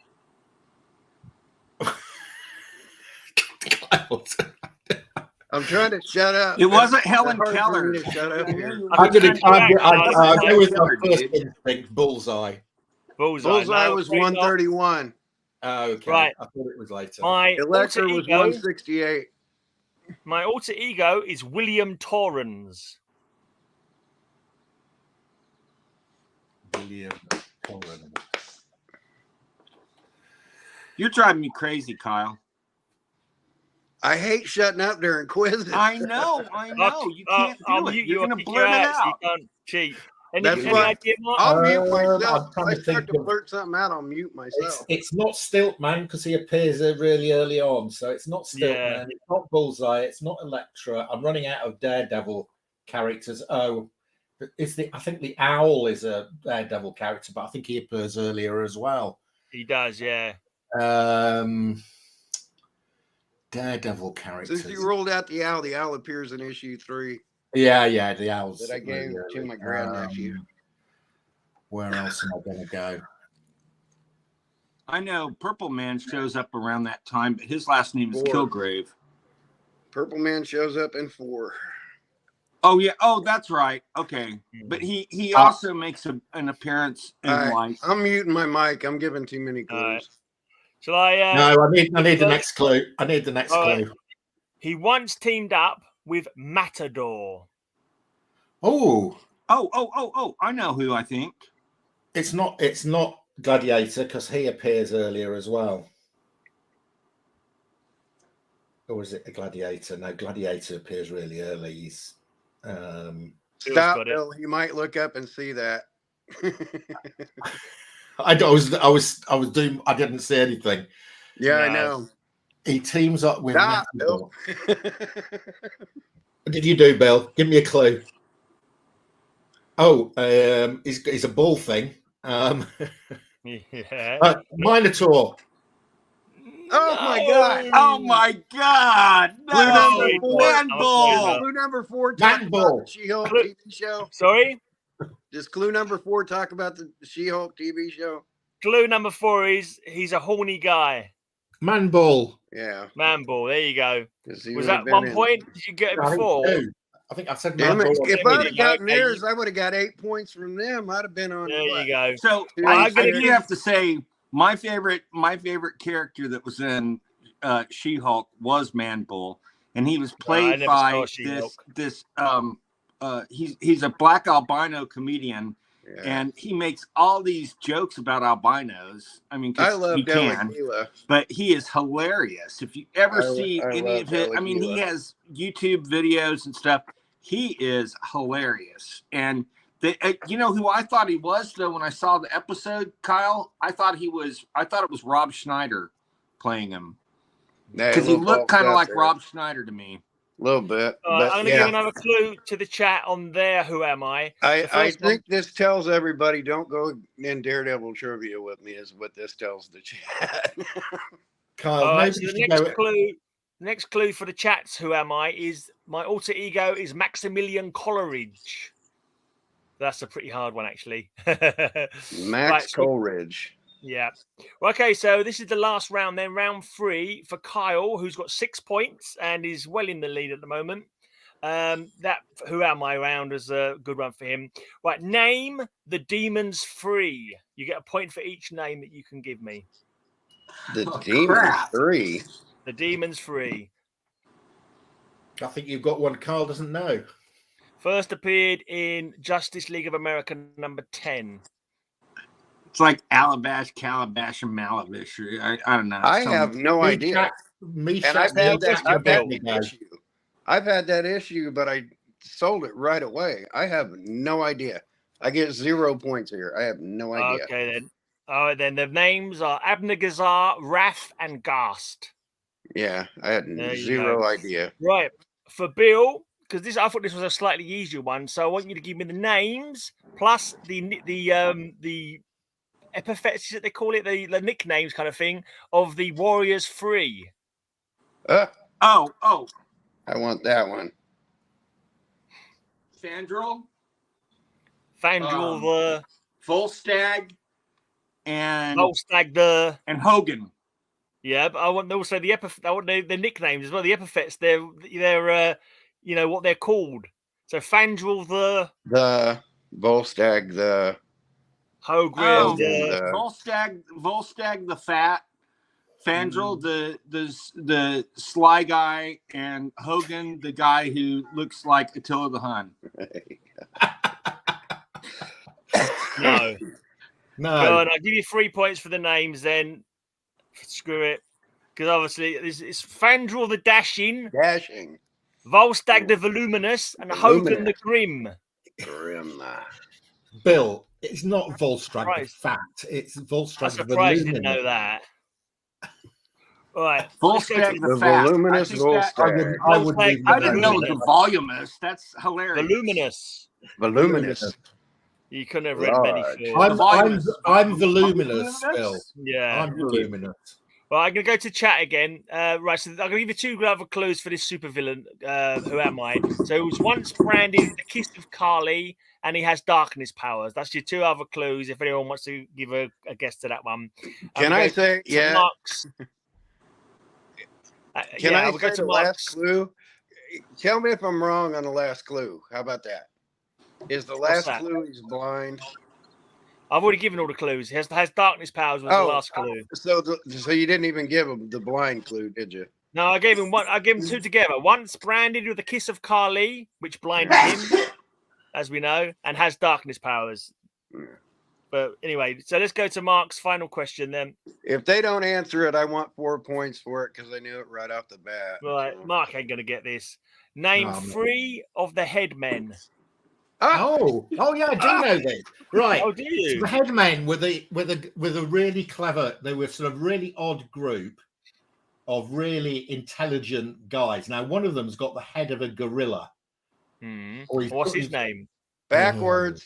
I'm trying to shut up. It wasn't Helen Keller. Shut up here. I'm going to go with my first instinct, Bullseye. Bullseye was 131. Okay. Right. I thought it was later. Elektra was 168. My alter ego is William Torrens. William Torrens. You're driving me crazy, Kyle. I hate shutting up during quizzes. I know. You can't do it. You're going to blurt it out. You can't cheat. That's why I'll mute myself. If I start to blurt something out, I'll mute myself. It's not Stiltman because he appears really early on. So it's not Stiltman. It's not Bullseye. It's not Elektra. I'm running out of Daredevil characters. Oh, I think the Owl is a Daredevil character, but I think he appears earlier as well. He does, yeah. Daredevil characters. Since you rolled out the Owl appears in issue 3. Yeah, the Owls that I gave to my grandnephew. Where else am I going to go? I know Purple Man shows up around that time, but his last name is Kilgrave. Purple Man shows up in 4. Oh yeah. Oh, that's right. Okay, but he also makes an appearance in Life. I'm muting my mic. I'm giving too many clues. Shall I? No, I need the next clue. I need the next clue. He once teamed up with Matador. Oh! I know who I think. It's not Gladiator because he appears earlier as well. Or is it a Gladiator? No, Gladiator appears really early. He's Stop, Bill. You might look up and see that. I didn't see anything. Yeah, I know. He teams up with Bill. What did you do, Bill? Give me a clue. Oh, it's a ball thing. Yeah. Minotaur. Oh my God! Oh my God! Clue number No, 4. Man Bull. Clue number 4. Man Talk Bull. about the She-Hulk TV show. Sorry. Does clue number 4 talk about the She-Hulk TV show? Clue number 4 is he's a horny guy. Man Bull. Yeah. Man Bull. There you go. He Was would that have 1 been in- point? Did you get it before? I think I said Damn Man it. Bull. If I would have Okay, gotten okay. theirs, I would have got 8 points from them. I'd have been on. There what? you go. So I I gonna do give- have to say my favorite character that was in She-Hulk was Man Bull, and he was played never by saw She-Hulk. he's a black albino comedian, Yeah. and he makes all these jokes about albinos. I mean, 'cause I love he can, Delakila. but he is hilarious. If you ever I see any love of his, I mean, he Delakila. has YouTube videos and stuff. He is hilarious. And you know who I thought he was though when I saw the episode, Kyle? I thought it was Rob Schneider playing him, Yeah, because he little looked bulked kind of up like there. Rob Schneider to me. A little bit. I'm But going to yeah. give another clue to the chat on there. Who am I? The I first one- think this tells everybody don't go in Daredevil trivia with me is what this tells the chat. Kyle, All right, nobody so the should next go- clue. Next clue for the chats, who am I, is my alter ego is Maximilian Coleridge. That's a pretty hard one, actually. Max Right, so- Coleridge. Yeah. Okay, so this is the last round then, round 3 for Kyle, who's got 6 points and is well in the lead at the moment. That who am I round is a good one for him. Right, name the demons free. You get a point for each name that you can give me. The Oh, Demons crap. 3. The demons free. I think you've got one Kyle doesn't know. First appeared in Justice League of America number 10. It's like Alabash, Calabash, and Malavish. I don't know. I have no idea. And I've had that issue. I've had that issue, but I sold it right away. I have no idea. I get 0 points here. I have no idea. Okay, then. All right, then. The names are Abnegazar, Wrath, and Ghast. Yeah, I had There you 0 go. idea. Right. For Bill, because I thought this was a slightly easier one, so I want you to give me the names plus the epithets that they call it, the nicknames kind of thing of the Warriors 3. Oh, I want that one. Fandral, Fandral the Volstagg, and Volstagg the and Hogan. Yeah, but I want also the I want the nicknames as well. The epithets. They're you know what they're called. So Fandral the Volstagg the Hogrim Volstagg the fat, Fandral the sly guy, and Hogan the guy who looks like Attila the Hun. No. No. I'll give you 3 points for the names then. Screw it. Because obviously it's Fandral the Dashing, Volstagg the Voluminous, and Hogan the Grim. Bill, it's not Volstagg the Christ. fat. It's Volstagg I'm the surprised you didn't voluminous. know that. All right. Volstagg The the fat. voluminous I Volstagg. wouldn't Volstagg even I didn't know it was Voluminous. the voluminous. That's hilarious. Voluminous. You couldn't have read many Large. films. I'm voluminous, Bill. Yeah. I'm voluminous. Well, I'm going to go to chat again. Right, so I'm going to give you 2 other clues for this supervillain. Who am I? So he was once branded the Kiss of Kal-El, and he has darkness powers. That's your 2 other clues. If anyone wants to give a guess to that one, Can I say, yeah? Mark's. Can I we'll go say to the Mark's. last clue? Tell me if I'm wrong on the last clue. How about that? Is the last that? clue he's blind? I've already given all the clues. He has darkness powers was the last clue. So you didn't even give him the blind clue, did you? No, I gave him one. I gave him 2 together. Once branded with the Kiss of Kal-El, which blinded him, as we know, and has darkness powers. But anyway, so let's go to Mark's final question then. If they don't answer it, I want 4 points for it because I knew it right off the bat. Right, So. Mark ain't going to get this. Name No, 3 of the headmen. Oh yeah, I do know this. Right. Oh, do So you? the headmen with a really clever, they were sort of really odd group of really intelligent guys. Now one of them's got the head of a gorilla. Hmm. Or What's his name? Backwards.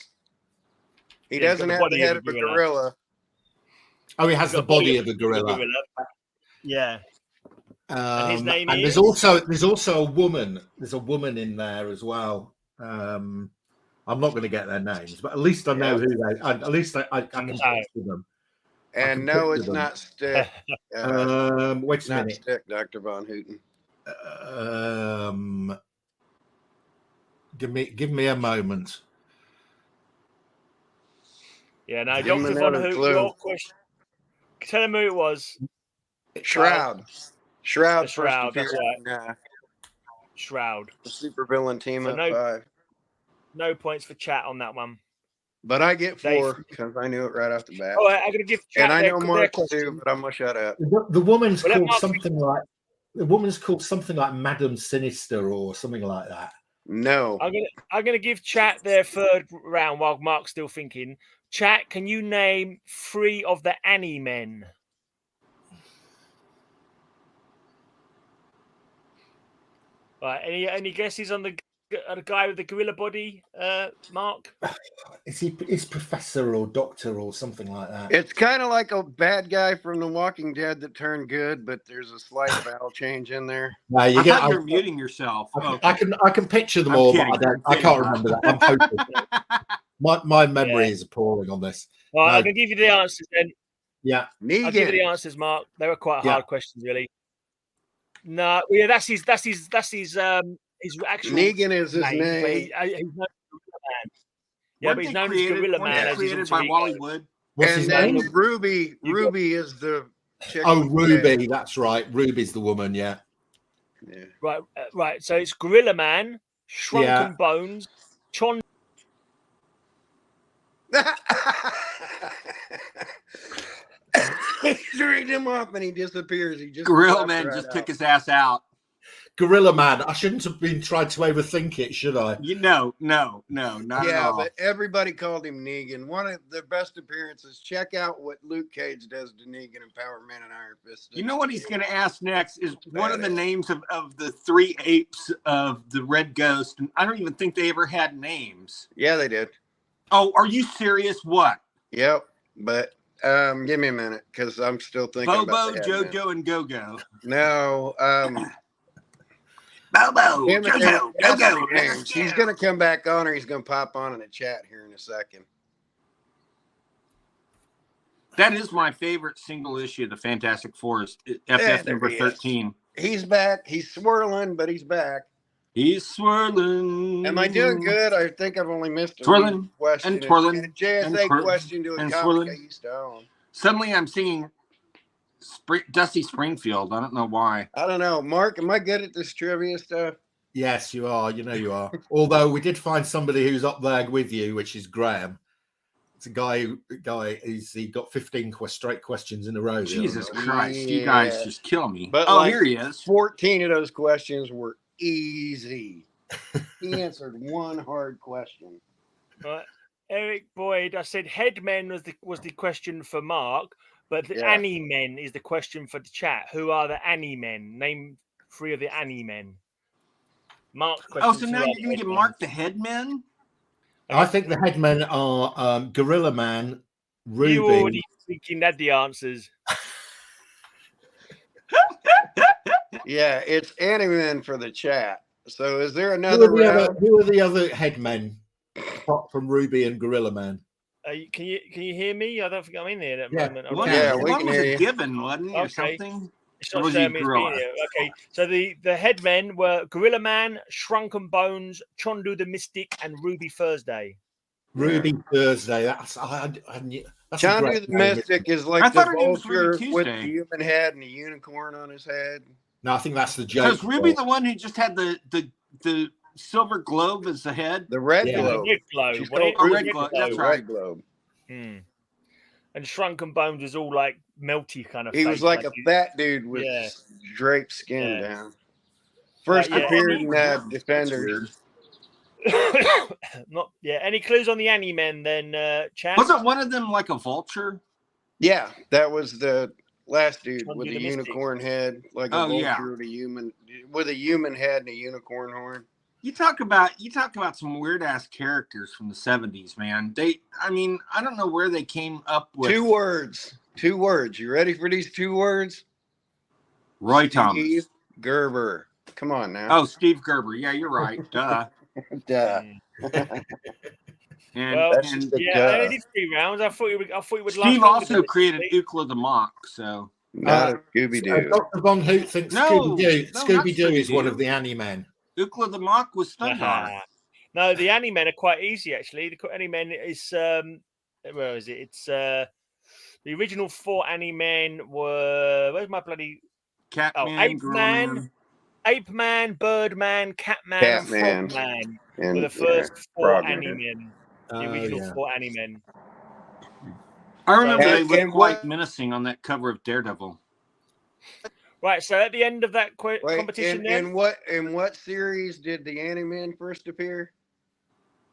He doesn't have the head of a gorilla. Oh, he has the body of a gorilla. Yeah. And his name is. There's also a woman. There's a woman in there as well. I'm not going to get their names, but at least I know who they. At least I can picture them. And no, it's not Stick. Wait a minute. Stick, Dr. Von Houten. Give me a moment. Yeah, no, Dr. Von Houten, your question. Tell him who it was. Shroud. Shroud. Shroud, that's right. Shroud. The supervillain team up 5. No points for chat on that one. But I get 4 because I knew it right off the bat. Oh, I'm going to give chat. And I know Mark too, but I'm going to shut up. The woman's called something like. The woman's called something like Madam Sinister or something like that. No. I'm gonna give chat their third round while Mark's still thinking. Chat, can you name 3 of the Annie men? Right. Any guesses on the guy with the gorilla body, Mark? Is professor or doctor or something like that? It's kind of like a bad guy from The Walking Dead that turned good, but there's a slight vowel change in there. No, you're muting yourself. I can picture them all, but I can't remember that. I'm hoping. My memory is appalling on this. Well, I can give you the answers then. Yeah, Negan. I'll give you the answers, Mark. They were quite hard questions, really. No, yeah, that's his actual Negan is his name. He's known as Gorilla Man. Yeah, but he's known as Gorilla Man. As created by Wally Wood. What's his name? Ruby. Ruby is the chick. Oh, Ruby. That's right. Ruby's the woman. Yeah. Right. So it's Gorilla Man, Shrunken Bones, Chon. He's reading him off and he disappears. Gorilla Man just took his ass out. Gorilla Man. I shouldn't have been trying to overthink it, should I? No, not at all. But everybody called him Negan. One of the best appearances. Check out what Luke Cage does to Negan in Power Man and Iron Fist. You know what he's going to ask next is what are the names of the 3 apes of the Red Ghost? And I don't even think they ever had names. Yeah, they did. Oh, are you serious? What? Yep, but give me a minute because I'm still thinking Bobo, Jojo, and Go-Go. No, Bobo, Jojo, Go-Go. He's going to come back on or he's going to pop on in the chat here in a second. That is my favorite single issue of the Fantastic Four, FF number 13. He's back. He's swirling, but he's back. He's swirling. Am I doing good? I think I've only missed a twirling question. And twirling. A JSA question to a comic I used to own. Suddenly I'm singing Dusty Springfield. I don't know why. I don't know. Mark, am I good at this trivia stuff? Yes, you are. You know you are. Although we did find somebody who's up there with you, which is Graham. It's a guy he got 15 straight questions in a row. Jesus Christ. You guys just kill me. But here he is. 14 of those questions were easy. He answered one hard question. Right. Eric Boyd, I said headmen was the question for Mark, but the Annie men is the question for the chat. Who are the Annie men? Name 3 of the Annie men. Mark's question. Oh, so now you're going to give Mark the headmen? I think the headmen are Gorilla Man, Ruby. You already thinking that the answers. Yeah, it's Annie men for the chat. So is there another round? Who are the other headmen apart from Ruby and Gorilla Man? Can you hear me? I don't think I'm in there at the moment. Okay. Yeah, we can hear you. Gibbon, wasn't he, or something? It's not showing me okay, so the headmen were Gorilla Man, Shrunken Bones, Chondu the Mystic, and Ruby Thursday. Ruby Thursday. That's Chondu the Mystic is like the vulture with the human head and the unicorn on his head. No, I think that's the joke. Was Ruby the one who just had the silver globe as the head? The red globe. Red globe. That's right. Red globe. And Shrunken Bones was all like melty kind of. He was like a fat dude with draped skin down. First appeared in Defenders. Any clues on the Annie men then, chat? Wasn't one of them like a vulture? Yeah, that was the last dude with a unicorn head, like a vulture with a human head and a unicorn horn. You talk about some weird ass characters from the 70s, man. I don't know where they came up with 2 words. 2 words. You ready for these 2 words? Roy Steve Thomas. Gerber. Come on now. Oh, Steve Gerber. Yeah, you're right. Duh. Duh. And I did 3 rounds. I thought you would. Steve also created Ookla the Mock, so not a Scooby-Doo. Dr. Von Hoot thinks Scooby-Doo is one of the Ani-Men. Ookla the Mock was Thundar. No, the Ani-Men are quite easy actually. The Ani-Men is where is it? It's the original 4 Ani-Men were. Where's my bloody Catman? Ape Man, Birdman, Catman, and Frogman were the first 4 Ani-Men. The original 4 Ani-Men. I remember they looked quite menacing on that cover of Daredevil. Right, so at the end of that competition, in what series did the Ani-Men first appear?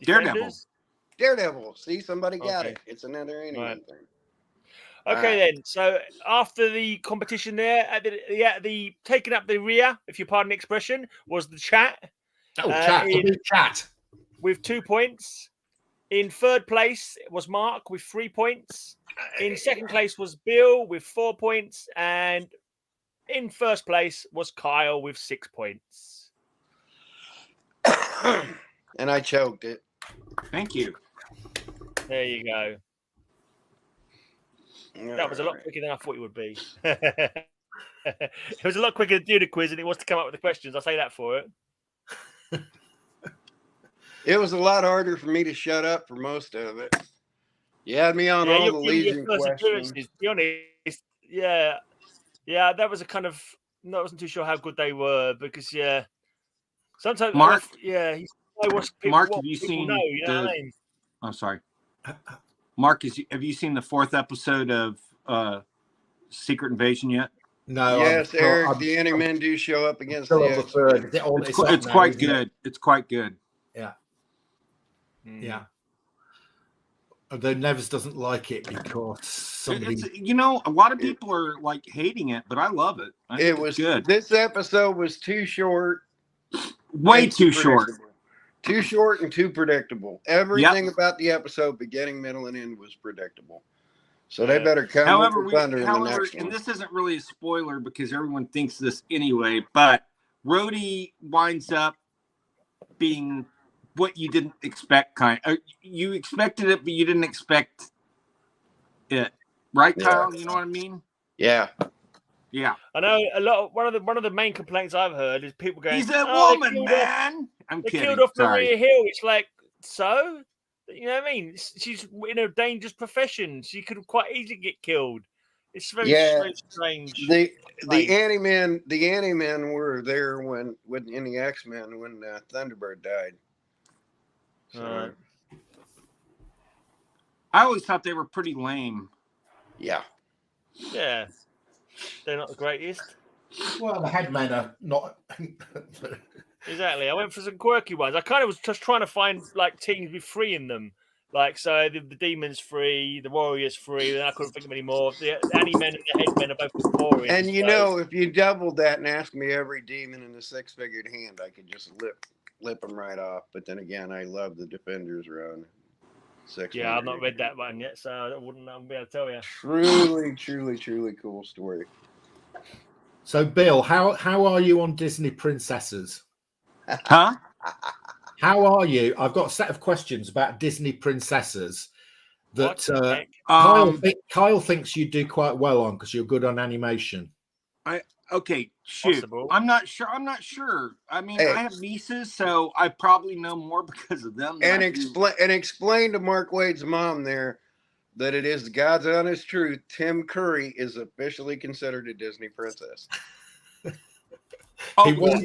Daredevil. See, somebody got it. It's another Ani-Men thing. Okay, then. So after the competition there, at the taking up the rear, if you pardon the expression, was the chat. Chat. With 2 points. In third place was Mark with 3 points. In second place was Bill with 4 points. And in first place was Kyle with 6 points. And I choked it. Thank you. There you go. That was a lot quicker than I thought it would be. It was a lot quicker to do the quiz than it was to come up with the questions. I'll say that for it. It was a lot harder for me to shut up for most of it. You had me on all the leading questions. To be honest, yeah, that was a kind of. I wasn't too sure how good they were because sometimes Mark, Mark, have you seen? Know, you know what I mean? I'm sorry. Mark, have you seen the 4th episode of Secret Invasion yet? No. Yes, Eric, the Ani-Men do show up against the third. It's quite good. It's quite good. Yeah. Yeah. Although Nevs doesn't like it because somebody... a lot of people are like hating it, but I love it. It was good. This episode was too short. Way too short. Too short and too predictable. Everything about the episode, beginning, middle, and end, was predictable. So they better come with the thunder in the next one. And this isn't really a spoiler because everyone thinks this anyway, but Rhodey winds up being what you didn't expect. You expected it, but you didn't expect it. Right, Kyle? You know what I mean? Yeah. Yeah. I know one of the main complaints I've heard is people going, "He's a woman, man." They killed off Maria Hill. It's like, so? You know what I mean? She's in a dangerous profession. She could quite easily get killed. It's very strange. The Ani-Men were there when in the X-Men when Thunderbird died. So. I always thought they were pretty lame. Yeah. Yeah. They're not the greatest. Well, the headmen are not. Exactly. I went for some quirky ones. I kind of was just trying to find like teams with 3 in them. Like, so the Demon's 3, the Warrior's 3, and I couldn't think of any more. The Ani-Men and the Headmen are both with 4 in. And if you doubled that and asked me every demon in the 6-figured hand, I could just lip them right off. But then again, I love the Defenders run. 6. Yeah, I've not read that one yet, so I wouldn't be able to tell you. Truly, truly, truly cool story. So, Bill, how are you on Disney princesses? Huh? How are you? I've got a set of questions about Disney princesses that Kyle thinks you do quite well on because you're good on animation. Shoot. Possible. I'm not sure. I mean, I have nieces, so I probably know more because of them. And explain to Mark Wade's mom there that it is God's honest truth. Tim Curry is officially considered a Disney princess. He won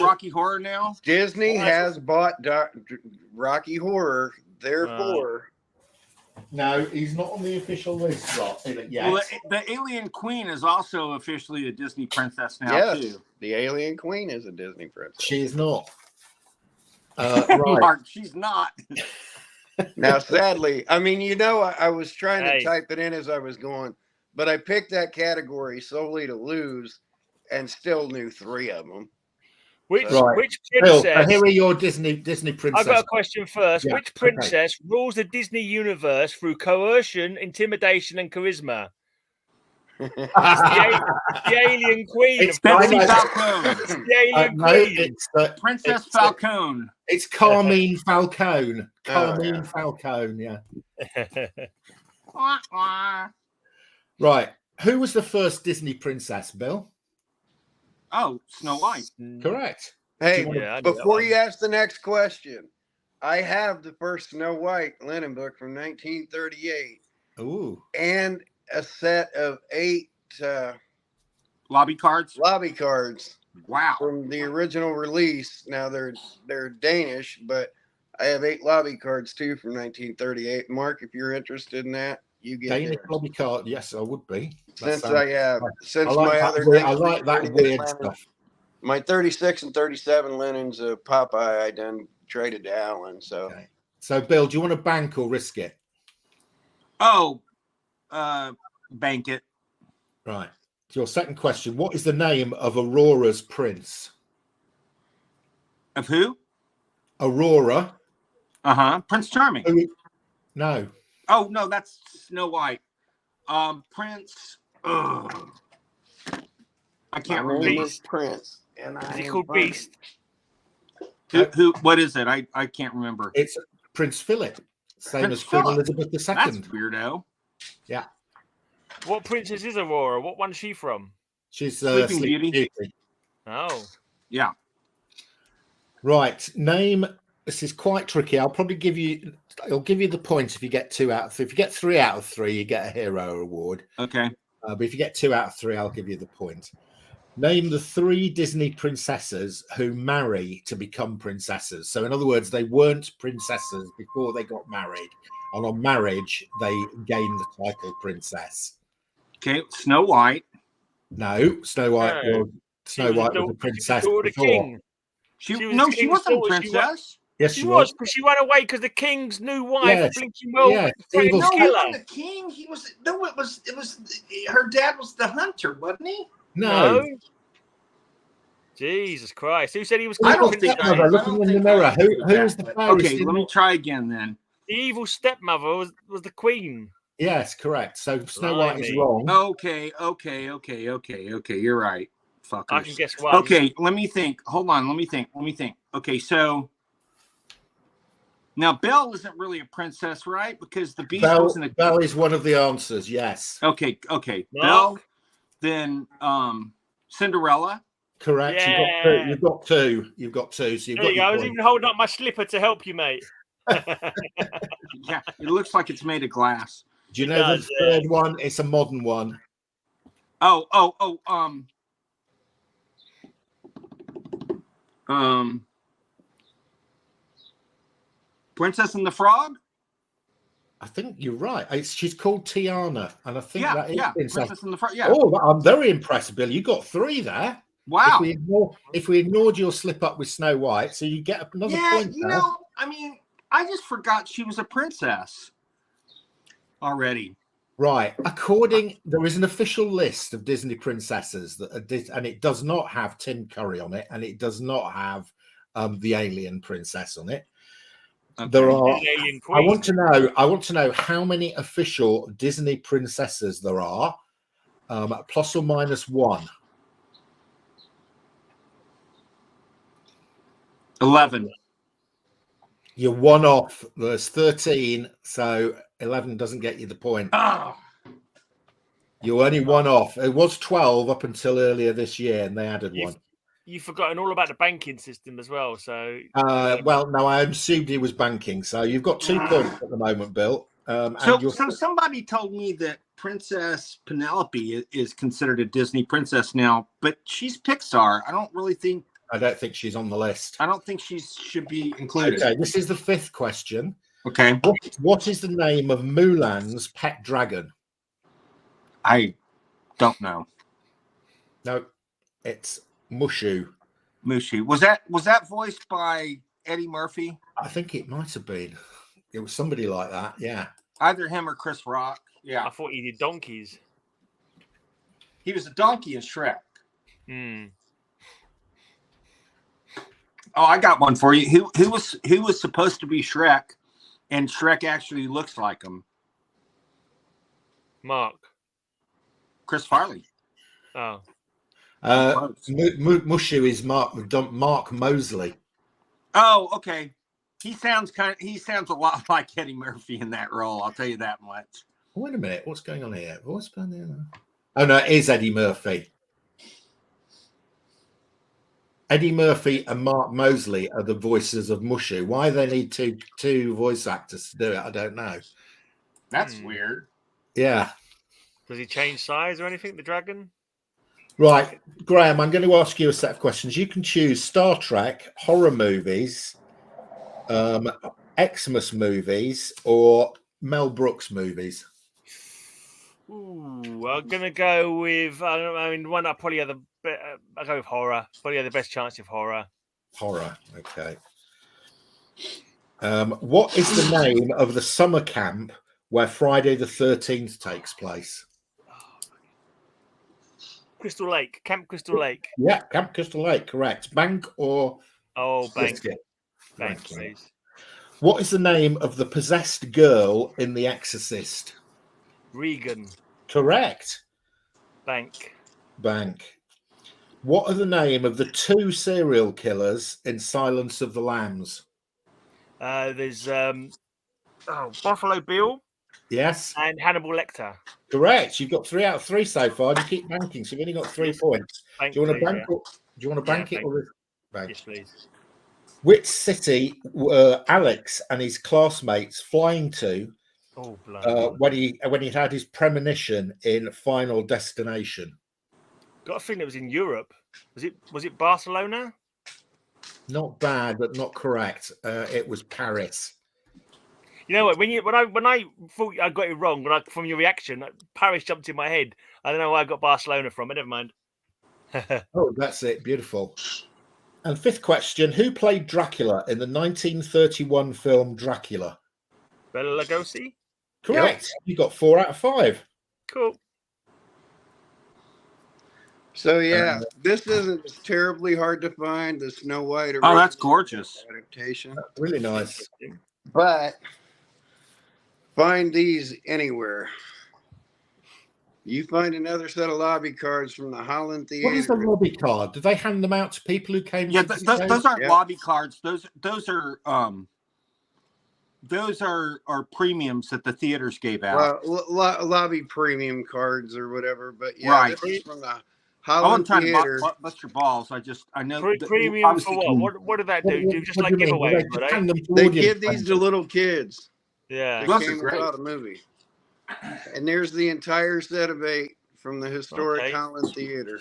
Rocky Horror now. Disney has bought Rocky Horror, therefore. No, he's not on the official list, Rob. Yes. Well, the Alien Queen is also officially a Disney princess now, too. The Alien Queen is a Disney princess. She is not. Right. Mark, she's not. Now, sadly, I mean, I was trying to type it in as I was going, but I picked that category solely to lose and still knew 3 of them. Which Bill, princess? here are your Disney princesses. I've got a question first. Yeah, Which princess rules the Disney universe through coercion, intimidation, and charisma? It's the alien queen. It's Betsy Falcone. It's the alien queen. It's Princess Falcone. It's Carmine Falcone. Carmine Falcone, yeah. Right. Who was the first Disney princess, Bill? Oh, Snow White. Correct. Hey, before you ask the next question, I have the first Snow White linen book from 1938. Ooh. And a set of 8 lobby cards. Wow. From the original release. Now they're Danish, but I have 8 lobby cards too from 1938. Mark, if you're interested in that, you get Danish lobby card. Yes, I would be. I like that weird stuff. My 36 and 37 linens of Popeye I done traded to Alan. So Bill, do you want to bank or risk it? Oh, bank it. Right. So your second question: what is the name of Aurora's prince? Of who? Aurora. Prince Charming. No. Oh no, that's Snow White. Prince. I can't remember. Prince. Is he called Beast? Who? What is it? I can't remember. It's Prince Philip. Same as Queen Elizabeth II. That's weirdo. Yeah. What princess is Aurora? What one's she from? She's Sleeping Beauty. Oh. Yeah. Right. Name. This is quite tricky. I'll give you the points if you get 2 out of 3. If you get 3 out of 3, you get a hero award. Okay. But if you get 2 out of 3, I'll give you the point. Name the 3 Disney princesses who marry to become princesses. So in other words, they weren't princesses before they got married. And on marriage, they gained the title princess. Okay, Snow White. No, Snow White was a princess before. She wasn't a princess. Yes, she was, but she ran away because the king's new wife, Blinking Will, no, the king. He was it was her dad was the hunter, wasn't he? No. Jesus Christ! Who said he was? I don't think. Looking in the mirror. Who is the fairy? Okay, let me try again then. The evil stepmother was the queen. Yes, correct. So Snow White is wrong. Okay. You're right. Fuckers. I can guess one. Okay, let me think. Hold on. Let me think. Okay, so now Belle isn't really a princess, right? Because the beast wasn't a. Belle is one of the answers. Yes. Okay. Belle. Then Cinderella. Correct. Yeah. You've got two. So you've got I was even holding up my slipper to help you, mate. Yeah, it looks like it's made of glass. Do you know the third one? It's a modern one. Princess and the Frog? I think you're right. She's called Tiana, and I think that is Princess and the Frog. Yeah. Oh, I'm very impressed, Bill. You got 3 there. Wow. If we ignored your slip up with Snow White, so you get another point. Yeah, I mean, I just forgot she was a princess already. Right. There is an official list of Disney princesses and it does not have Tim Curry on it, and it does not have the alien princess on it. Okay. There are. I want to know how many official Disney princesses there are, plus or minus 1. 11. You're 1 off. There's 13, so 11 doesn't get you the point. Oh. You're only 1 off. It was 12 up until earlier this year, and they added 1. You've forgotten all about the banking system as well. So, well, no, I assumed he was banking. So you've got 2 points at the moment, Bill. So somebody told me that Princess Penelope is considered a Disney princess now, but she's Pixar. I don't think she's on the list. I don't think she should be included. Okay, this is the 5th question. Okay. What is the name of Mulan's pet dragon? I don't know. No, it's Mushu. Mushu. Was that voiced by Eddie Murphy? I think it might have been. It was somebody like that, yeah. Either him or Chris Rock. Yeah. I thought he did donkeys. He was a donkey in Shrek. Oh, I got one for you. Who was supposed to be Shrek, and Shrek actually looks like him? Mark. Chris Farley. Oh. Mushu is Mark Mosley. Oh, okay. He sounds a lot like Eddie Murphy in that role. I'll tell you that much. Wait a minute, what's going on here? What's going on? Oh no, it is Eddie Murphy. Eddie Murphy and Mark Mosley are the voices of Mushu. Why they need two voice actors to do it, I don't know. That's weird. Yeah. Does he change size or anything, the dragon? Right, Graham, I'm going to ask you a set of questions. You can choose Star Trek, horror movies, Xmas movies, or Mel Brooks movies. Ooh, I'm gonna go with. I mean, one I probably have I'll go with horror. Probably have the best chance of horror. Horror, okay. What is the name of the summer camp where Friday the 13th takes place? Crystal Lake, Camp Crystal Lake. Yeah, Camp Crystal Lake, correct. Bank or Bank. Biscuit? Bank, please. What is the name of the possessed girl in The Exorcist? Regan. Correct. Bank. What are the name of the two serial killers in Silence of the Lambs? There's Buffalo Bill. Yes. And Hannibal Lecter. Correct. You've got 3 out of 3 so far. You keep banking, so you've only got 3 points. Bank, do you want to please, bank? Or, do you want to bank it? Or bank? Yes, please. Which city were Alex and his classmates flying to when he had his premonition in Final Destination? Got a feeling it was in Europe. Was it Barcelona? Not bad, but not correct. It was Paris. You know what? When I thought I got it wrong, from your reaction, Paris jumped in my head. I don't know where I got Barcelona from, but never mind. Oh, that's it. Beautiful. And 5th question: who played Dracula in the 1931 film Dracula? Bela Lugosi. Correct. Yep. You got 4 out of 5. Cool. So yeah, this isn't terribly hard to find. The Snow White. Oh, that's gorgeous adaptation. Really nice. But find these anywhere. You find another set of lobby cards from the Holland Theater. What is a lobby card? Do they hand them out to people who came? Yeah, those aren't lobby cards. Those are premiums that the theaters gave out. Well, lobby premium cards or whatever. But yeah, right. This is from the Holland Theater. To bust your balls. I know premium for what? What did that do? Do just like giveaways? They give these to little kids. Yeah, they came without a movie. And there's the entire set of 8 from the historic Holland Theater.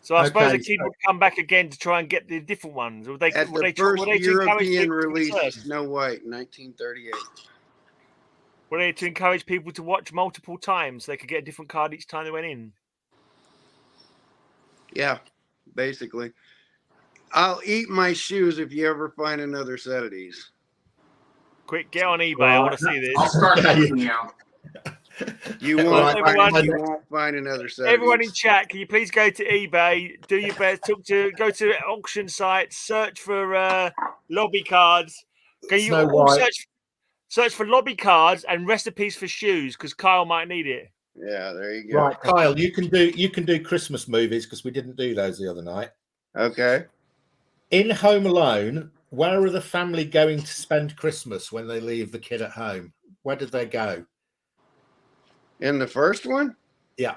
So I suppose the kid would come back again to try and get the different ones. Would they? At the first European release of Snow White in 1938. Were they to encourage people to watch multiple times so they could get a different card each time they went in? Yeah, basically. I'll eat my shoes if you ever find another set of these. Quick, get on eBay. I want to see this. I'll start looking out. You won't find another set. Everyone in chat, can you please go to eBay? Do your best. Go to auction sites. Search for lobby cards. Can you search for lobby cards and recipes for shoes? Because Kyle might need it. Yeah, there you go. Right, Kyle, you can do Christmas movies because we didn't do those the other night. Okay. In Home Alone, where are the family going to spend Christmas when they leave the kid at home? Where did they go? In the first one? Yeah.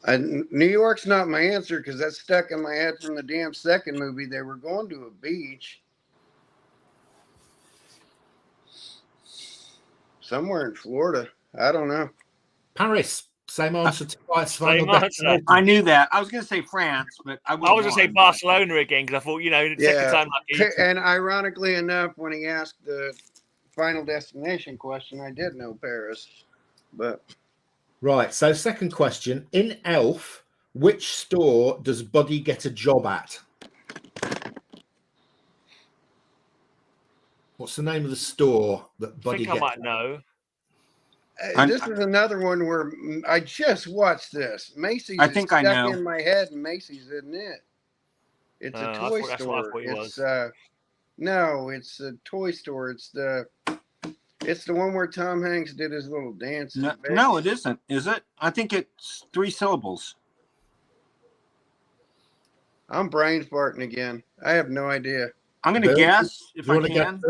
New York's not my answer because that's stuck in my head from the damn second movie. They were going to a beach. Somewhere in Florida. I don't know. Paris. Same answer twice. I knew that. I was going to say France, but I was going to say Barcelona again because I thought, second time lucky. And ironically enough, when he asked the Final Destination question, I did know Paris. But right. So second question. In Elf, which store does Buddy get a job at? What's the name of the store that Buddy gets? I might know. This is another one where I just watched this. Macy's. I think I know. In my head, and Macy's isn't it? It's a toy that's store. what I thought it was. No, it's a toy store. It's the one where Tom Hanks did his little dance. No, it isn't. Is it? I think it's 3 syllables. I'm brain farting again. I have no idea. I'm going to guess if I can. Guess,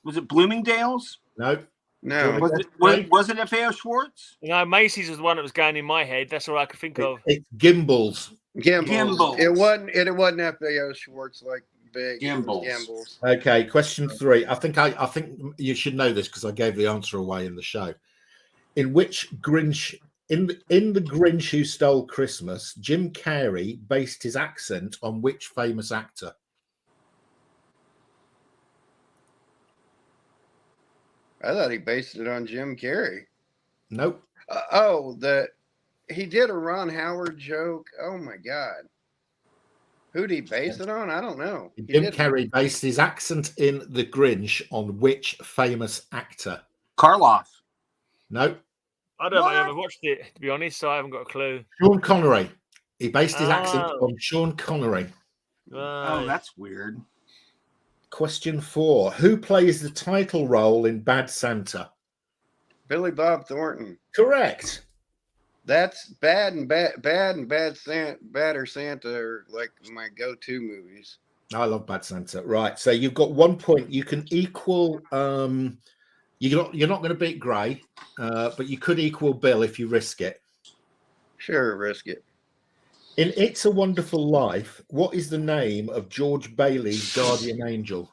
was it Bloomingdale's? No. No. Was it FAO Schwartz? No, Macy's was the one that was going in my head. That's all I could think of. It's Gimbals. Gimbals. It wasn't FAO Schwartz like big. Gimbals. Okay, question 3. I think you should know this because I gave the answer away in the show. In which Grinch in the Grinch Who Stole Christmas, Jim Carrey based his accent on which famous actor? I thought he based it on Jim Carrey. Nope. He did a Ron Howard joke. Oh my God. Who'd he base it on? I don't know. Jim Carrey based his accent in The Grinch on which famous actor? Karloff. Nope. I don't know if I ever watched it, to be honest, so I haven't got a clue. Sean Connery. He based his accent on Sean Connery. Oh, that's weird. Question 4. Who plays the title role in Bad Santa? Billy Bob Thornton. Correct. That's Badder Santa are like my go-to movies. I love Bad Santa. Right. So you've got 1 point. You can equal you're not going to beat Gray, but you could equal Bill if you risk it. Sure, risk it. In It's a Wonderful Life, what is the name of George Bailey's guardian angel?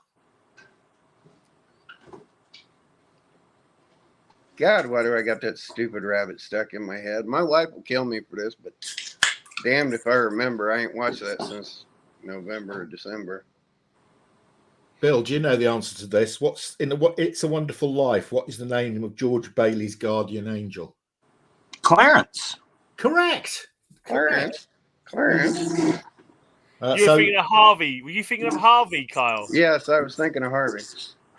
God, why do I got that stupid rabbit stuck in my head? My wife will kill me for this, but damned if I remember. I ain't watched that since November or December. Bill, do you know the answer to this? What's in It's a Wonderful Life? What is the name of George Bailey's guardian angel? Clarence. Correct. Clarence. You were thinking of Harvey. Were you thinking of Harvey, Kyle? Yes, I was thinking of Harvey.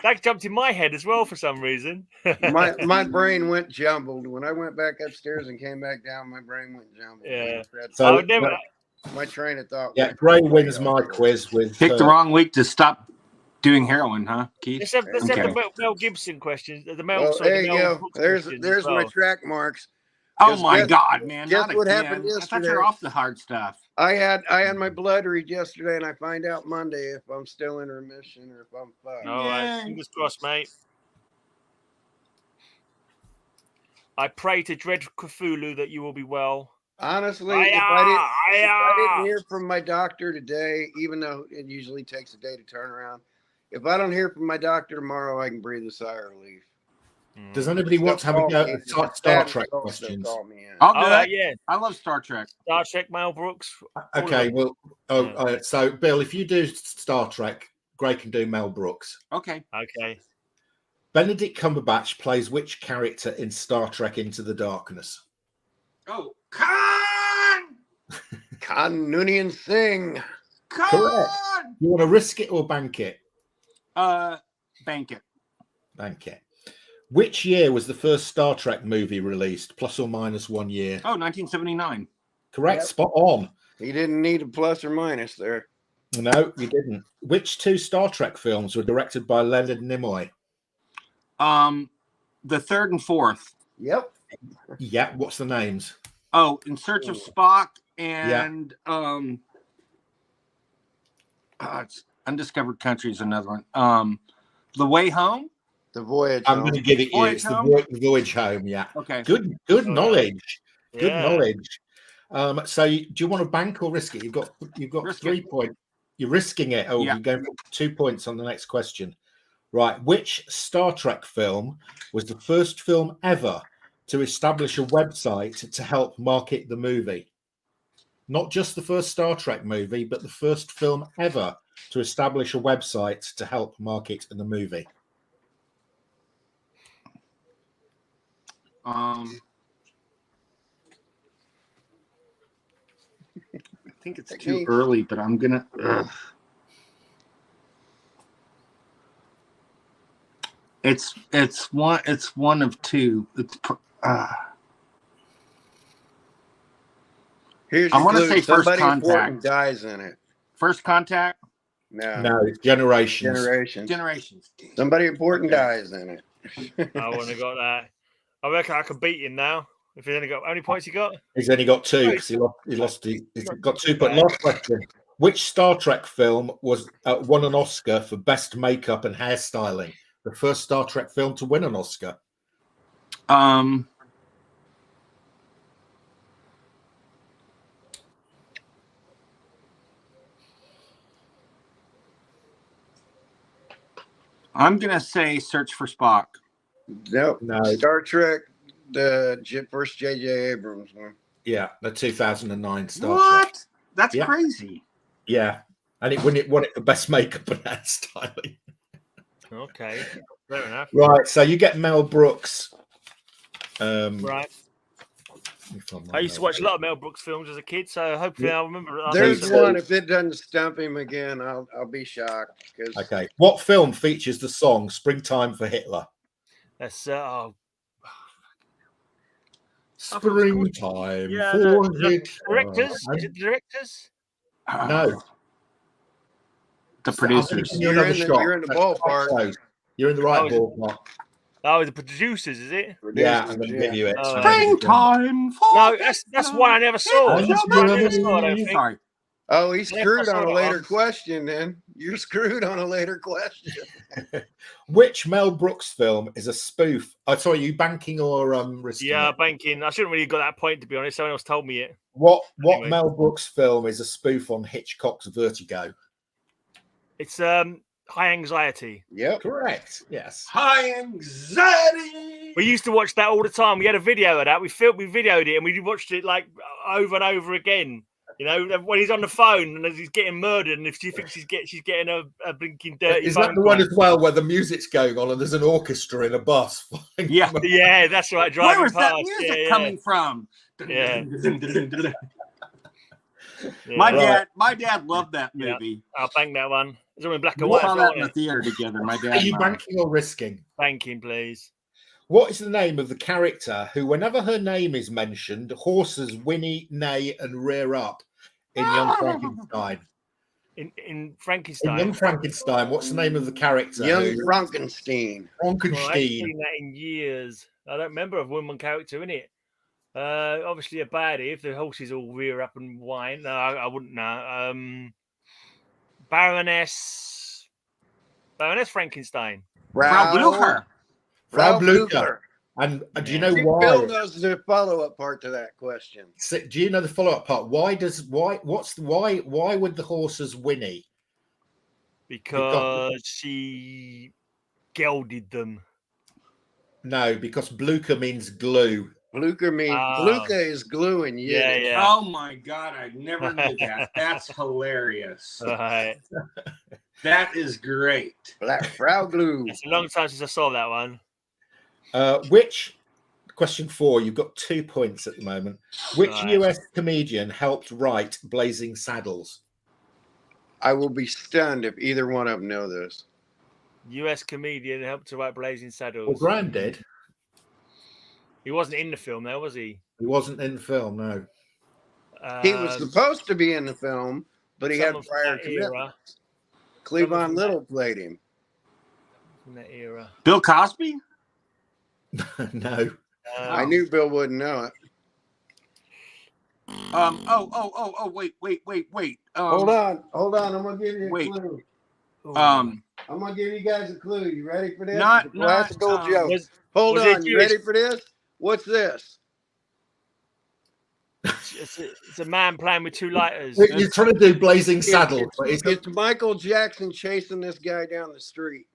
That jumped in my head as well for some reason. my brain went jumbled. When I went back upstairs and came back down, my brain went jumbled. Yeah. So I would never. My train of thought. Yeah, Gray wins my quiz with. Picked the wrong week to stop doing heroin, huh, Keith? Let's have the Mel Gibson question. There you go. There's my track marks. Oh my God, man! Guess what happened yesterday? I thought you were off the hard stuff. I had my blood read yesterday, and I find out Monday if I'm still in remission or if I'm fucked. All right, fingers crossed, mate. I pray to dread Cthulhu that you will be well. Honestly, if I didn't hear from my doctor today, even though it usually takes a day to turn around, if I don't hear from my doctor tomorrow, I can breathe a sigh of relief. Does anybody want to have a go at Star Trek questions? I'll do it. Yeah. I love Star Trek. Star Trek, Mel Brooks. Okay, well, so Bill, if you do Star Trek, Gray can do Mel Brooks. Okay. Benedict Cumberbatch plays which character in Star Trek Into the Darkness? Oh, Khan! Noonien Singh. Correct. You want to risk it or bank it? Bank it. Bank it. Which year was the first Star Trek movie released, plus or minus 1 year? Oh, 1979. Correct, spot on. He didn't need a plus or minus there. No, you didn't. Which 2 Star Trek films were directed by Leonard Nimoy? The third and fourth. Yep. Yeah, what's the names? Oh, In Search of Spock and it's Undiscovered Country is another one. The Way Home? The Voyage I'm Home. going to give it you. It's the Voyage Home, yeah. Okay. Good knowledge. Good knowledge. So do you want to bank or risk it? You've got risk 3 points. You're risking it. Oh, you're going for 2 points on the next question. Right. Which Star Trek film was the first film ever to establish a website to help market the movie? Not just the first Star Trek movie, but the first film ever to establish a website to help market the movie. I think it's too early, but I'm gonna. It's one of two. Here's I want to say First Somebody Contact. dies in it. First Contact? No, it's Generations. Generations. Somebody important dies in it. I wouldn't have got that. I reckon I could beat him now. If he's only got how many points he got? He's only got 2 because he's got 2 points. Last question. Which Star Trek film was won an Oscar for best makeup and hairstyling? The first Star Trek film to win an Oscar. I'm gonna say Search for Spock. Nope. No. Star Trek, the first J.J. Abrams one. Yeah, the 2009 Star What? Trek. That's crazy. Yeah, and it won it for best makeup and hairstyling. Okay, fair enough. Right, so you get Mel Brooks. Right. I used to watch a lot of Mel Brooks films as a kid, so hopefully I'll remember. There's one. If it doesn't stump him again, I'll be shocked. Okay, what film features the song "Springtime for Hitler"? That's Springtime for Hitler. Directors? Is it directors? No. The producers. You're in the ballpark. You're in the right ballpark. Oh, the producers, is it? Yeah, I'm going to give you it. Springtime. No, that's one I never saw. Sorry. Oh, he's screwed on a later question. Then you're screwed on a later question. Which Mel Brooks film is a spoof? Oh, sorry, are you banking or risking? Yeah, it? banking. I shouldn't really got that point, to be honest. Someone else told me it. What Mel Brooks film is a spoof on Hitchcock's Vertigo? It's High Anxiety. Yep, correct. Yes, High Anxiety. We used to watch that all the time. We had a video of that. We videoed it, and we watched it like over and over again. You know, when he's on the phone and as he's getting murdered, and if she thinks she's getting a blinking dirty. Is that the one as well where the music's going on and there's an orchestra in a bus? Yeah, yeah, that's right. Driving Where is past. that music coming from? Yeah. My dad loved that movie. Yeah. I'll bank that one. It's all in black and We white. saw that in the theater together. My dad. Are you banking or risking? Banking, please. What is the name of the character who, whenever her name is mentioned, horses whinny, neigh, and rear up in Young Frankenstein? In Frankenstein. In Young Frankenstein, what's the name of the character? Young Frankenstein. Frankenstein. Well, I've seen that in years. I don't remember a woman character in it. Obviously a baddie. If the horses all rear up and whine, no, I wouldn't know. Baroness Frankenstein. Frau Blucher. Frau Blucher. And do you know why? Bill knows the follow-up part to that question. So, do you know the follow-up part? Why would the horses whinny? Because she gelded them. No, because Blucher means glue. Blucher is glue in Yiddish. Yeah. Oh my God, I never knew that. That's hilarious. Right. That is great. Frau Glue. It's a long time since I saw that one. Question 4, you've got 2 points at the moment. Which US comedian helped write Blazing Saddles? I will be stunned if either one of them know this. US comedian helped to write Blazing Saddles. Well, Graham did. He wasn't in the film, though, was he? He wasn't in the film, no. He was supposed to be in the film, but he had prior commitments. Cleavon Little played him. In that era. Bill Cosby? No. I knew Bill wouldn't know it. Wait. Hold on. I'm gonna give you a clue. I'm gonna give you guys a clue. You ready for this? Classical joke. Hold on. You ready for this? What's this? It's a man playing with two lighters. You're trying to do Blazing Saddles. It's Michael Jackson chasing this guy down the street.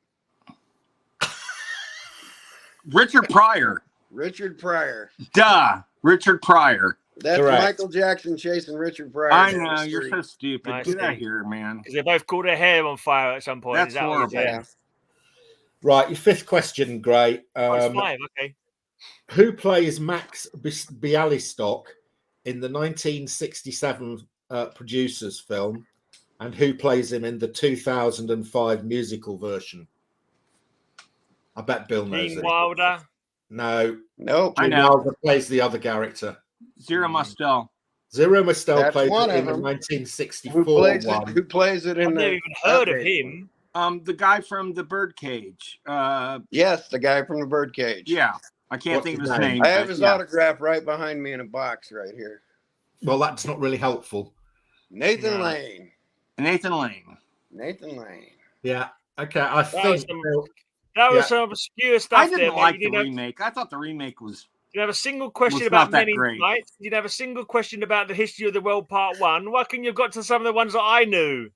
Richard Pryor. Richard Pryor. Duh. Richard Pryor. That's correct. Michael Jackson chasing Richard Pryor. I know. You're so stupid. Nice. Get out of here, man. Because they both caught their hair on fire at some point. That's horrible. Right. Your fifth question, Gray. It's 5. Okay. Who plays Max Bialystock in the 1967 Producers film, and who plays him in the 2005 musical version? I bet Bill knows Gene it. Wilder. No. Nope. I know. Wilder plays the other character. Zero Mostel. Zero Mostel That's played one it in of the them. 1964 one. Who plays it in I've the never even heard of update him. one? The guy from the Birdcage. Yes, the guy from the Birdcage. Yeah, I can't think of his name. I have his autograph right behind me in a box right here. Well, that's not really helpful. Nathan Lane. Nathan Lane. Nathan Lane. Yeah. Okay. I think that was some obscure stuff. I didn't there, like the remake. I thought the remake was. You have a single question about many nights. You have a single question about the history of the world, part 1. Why couldn't you have got to some of the ones that I knew?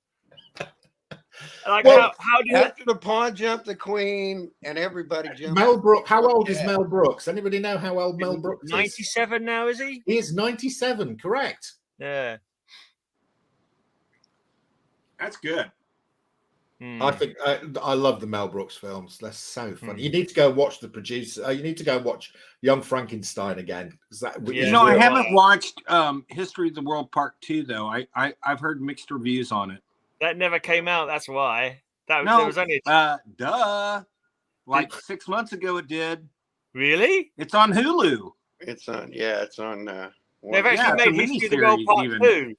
Like how do you after the pawn jumped the queen and everybody jumped? Mel Brooks. How old is Mel Brooks? Anybody know how old Mel Brooks is? 97 now, is he? He is 97. Correct. Yeah. That's good. I think I love the Mel Brooks films. They're so funny. You need to go watch the producer. You need to go watch Young Frankenstein again. I haven't watched History of the World Part 2 though. I've heard mixed reviews on it. That never came out. That's why. There was only like 6 months ago it did. Really? It's on Hulu. It's on. Yeah, it's on. They've actually made History of the World Part 2.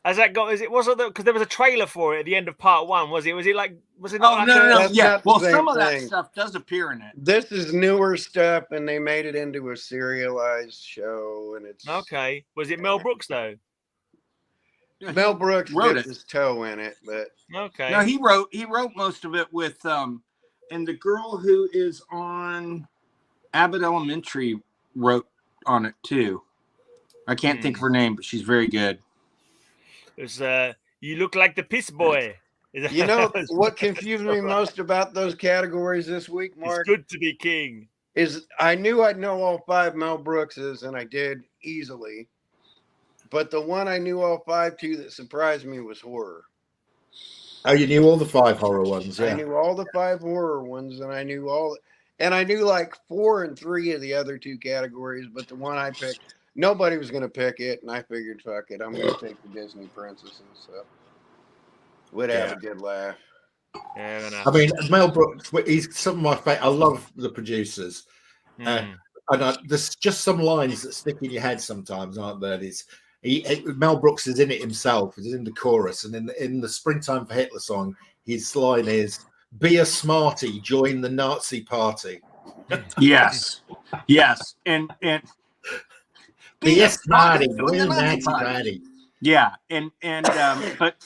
Has that got? Wasn't because there was a trailer for it at the end of part 1? Was it? Was it not? Oh, no. Yeah. Well, some of that stuff does appear in it. This is newer stuff, and they made it into a serialized show, and it's okay. Was it Mel Brooks though? Mel Brooks wrote his toe in it, but okay. No, he wrote most of it with and the girl who is on Abbott Elementary wrote on it too. I can't think of her name, but she's very good. It's you look like the piss boy. You know what confused me most about those categories this week, Mark? It's good to be king. Is I knew I'd know all 5 Mel Brookses, and I did easily. But the one I knew all 5 to that surprised me was horror. Oh, you knew all the 5 horror ones, yeah. I knew all the 5 horror ones, and I knew like 4 and 3 of the other 2 categories, but the one I picked, nobody was going to pick it, and I figured, fuck it, I'm going to take the Disney princesses. So would have a good laugh. Yeah, I mean, Mel Brooks, he's some of my favorite. I love the producers. And there's just some lines that stick in your head sometimes, aren't there? Mel Brooks is in it himself. He's in the chorus, and in the Springtime for Hitler song, his line is, "Be a smarty, join the Nazi party." Yes, and be a smarty, join the Nazi party. Yeah, and but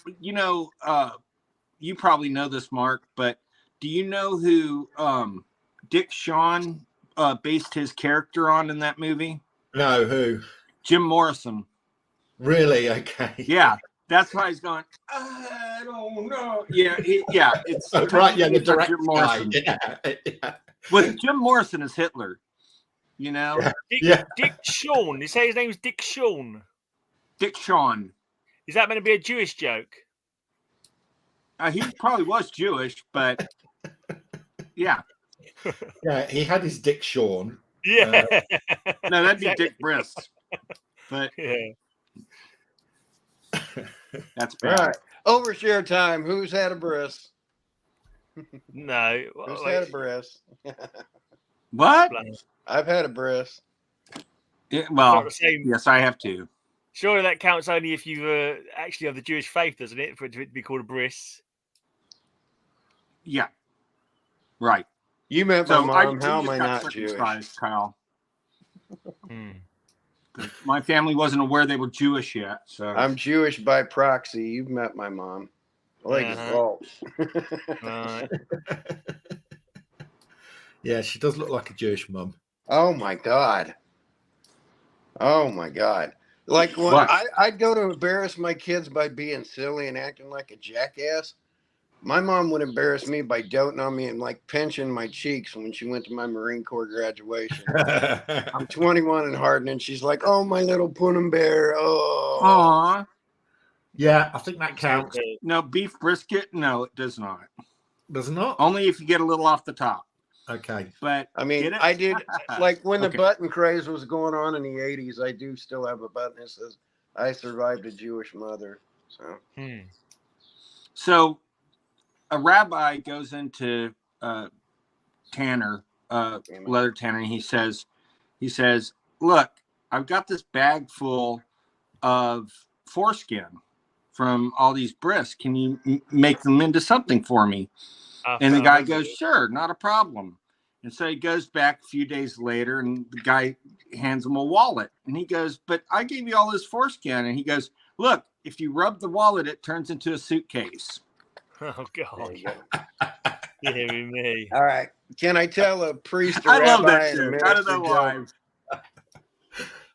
you probably know this, Mark, but do you know who Dick Shawn based his character on in that movie? No, who? Jim Morrison. Really? Okay. Yeah, that's why he's going, I don't know. Yeah, it's right. Yeah, the director Jim Morrison. Yeah. With Jim Morrison as Hitler, you know? Dick Shawn. You say his name's Dick Shawn? Dick Shawn. Is that going to be a Jewish joke? He probably was Jewish, but yeah. Yeah, he had his Dick Shawn. Yeah. No, that'd be Dick Briss. But yeah. That's bad. All right. Overshare time. Who's had a bris? No. Who's had a bris? What? I've had a bris. Yes, I have too. Surely that counts only if you actually have the Jewish faith, doesn't it? For it to be called a bris. Yeah. Right. You met my mom. How am I not Jewish? Kyle. My family wasn't aware they were Jewish yet. So I'm Jewish by proxy. You've met my mom. Like yeah, she does look like a Jewish mum. Oh my god. Like when I'd go to embarrass my kids by being silly and acting like a jackass. My mom would embarrass me by doting on me and like pinching my cheeks when she went to my Marine Corps graduation. I'm 21 and Hardin, and she's like, "Oh, my little Punim bear." Oh. Aww. Yeah, I think that counts. No, beef brisket? No, it does not. Does it not? Only if you get a little off the top. Okay. But I mean, I did like when the button craze was going on in the 80s, I do still have a button that says, "I survived a Jewish mother." So a rabbi goes into Tanner, leather Tanner, and he says, "Look, I've got this bag full of foreskin from all these brists. Can you make them into something for me? And the guy goes, sure, not a problem. And so he goes back a few days later, and the guy hands him a wallet. And he goes, but I gave you all this foreskin. And he goes, look, if you rub the wallet, it turns into a suitcase. Oh, God. Dear me. All right. Can I tell a priest or I rabbi love that and a joke. I don't minister know why. joke?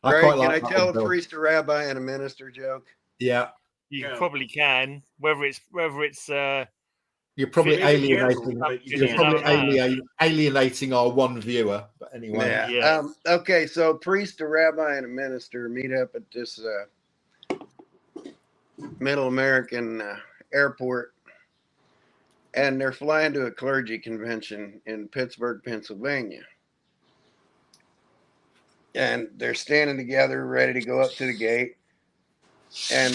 I Greg, quite can like I that tell one, a Bill. priest or rabbi and a minister joke? Yeah. You probably can. Whether it's you're probably alienating. alienating our one viewer. But anyway. Yeah. Okay, so a priest, a rabbi, and a minister meet up at this Middle American airport, and they're flying to a clergy convention in Pittsburgh, Pennsylvania. And they're standing together, ready to go up to the gate. And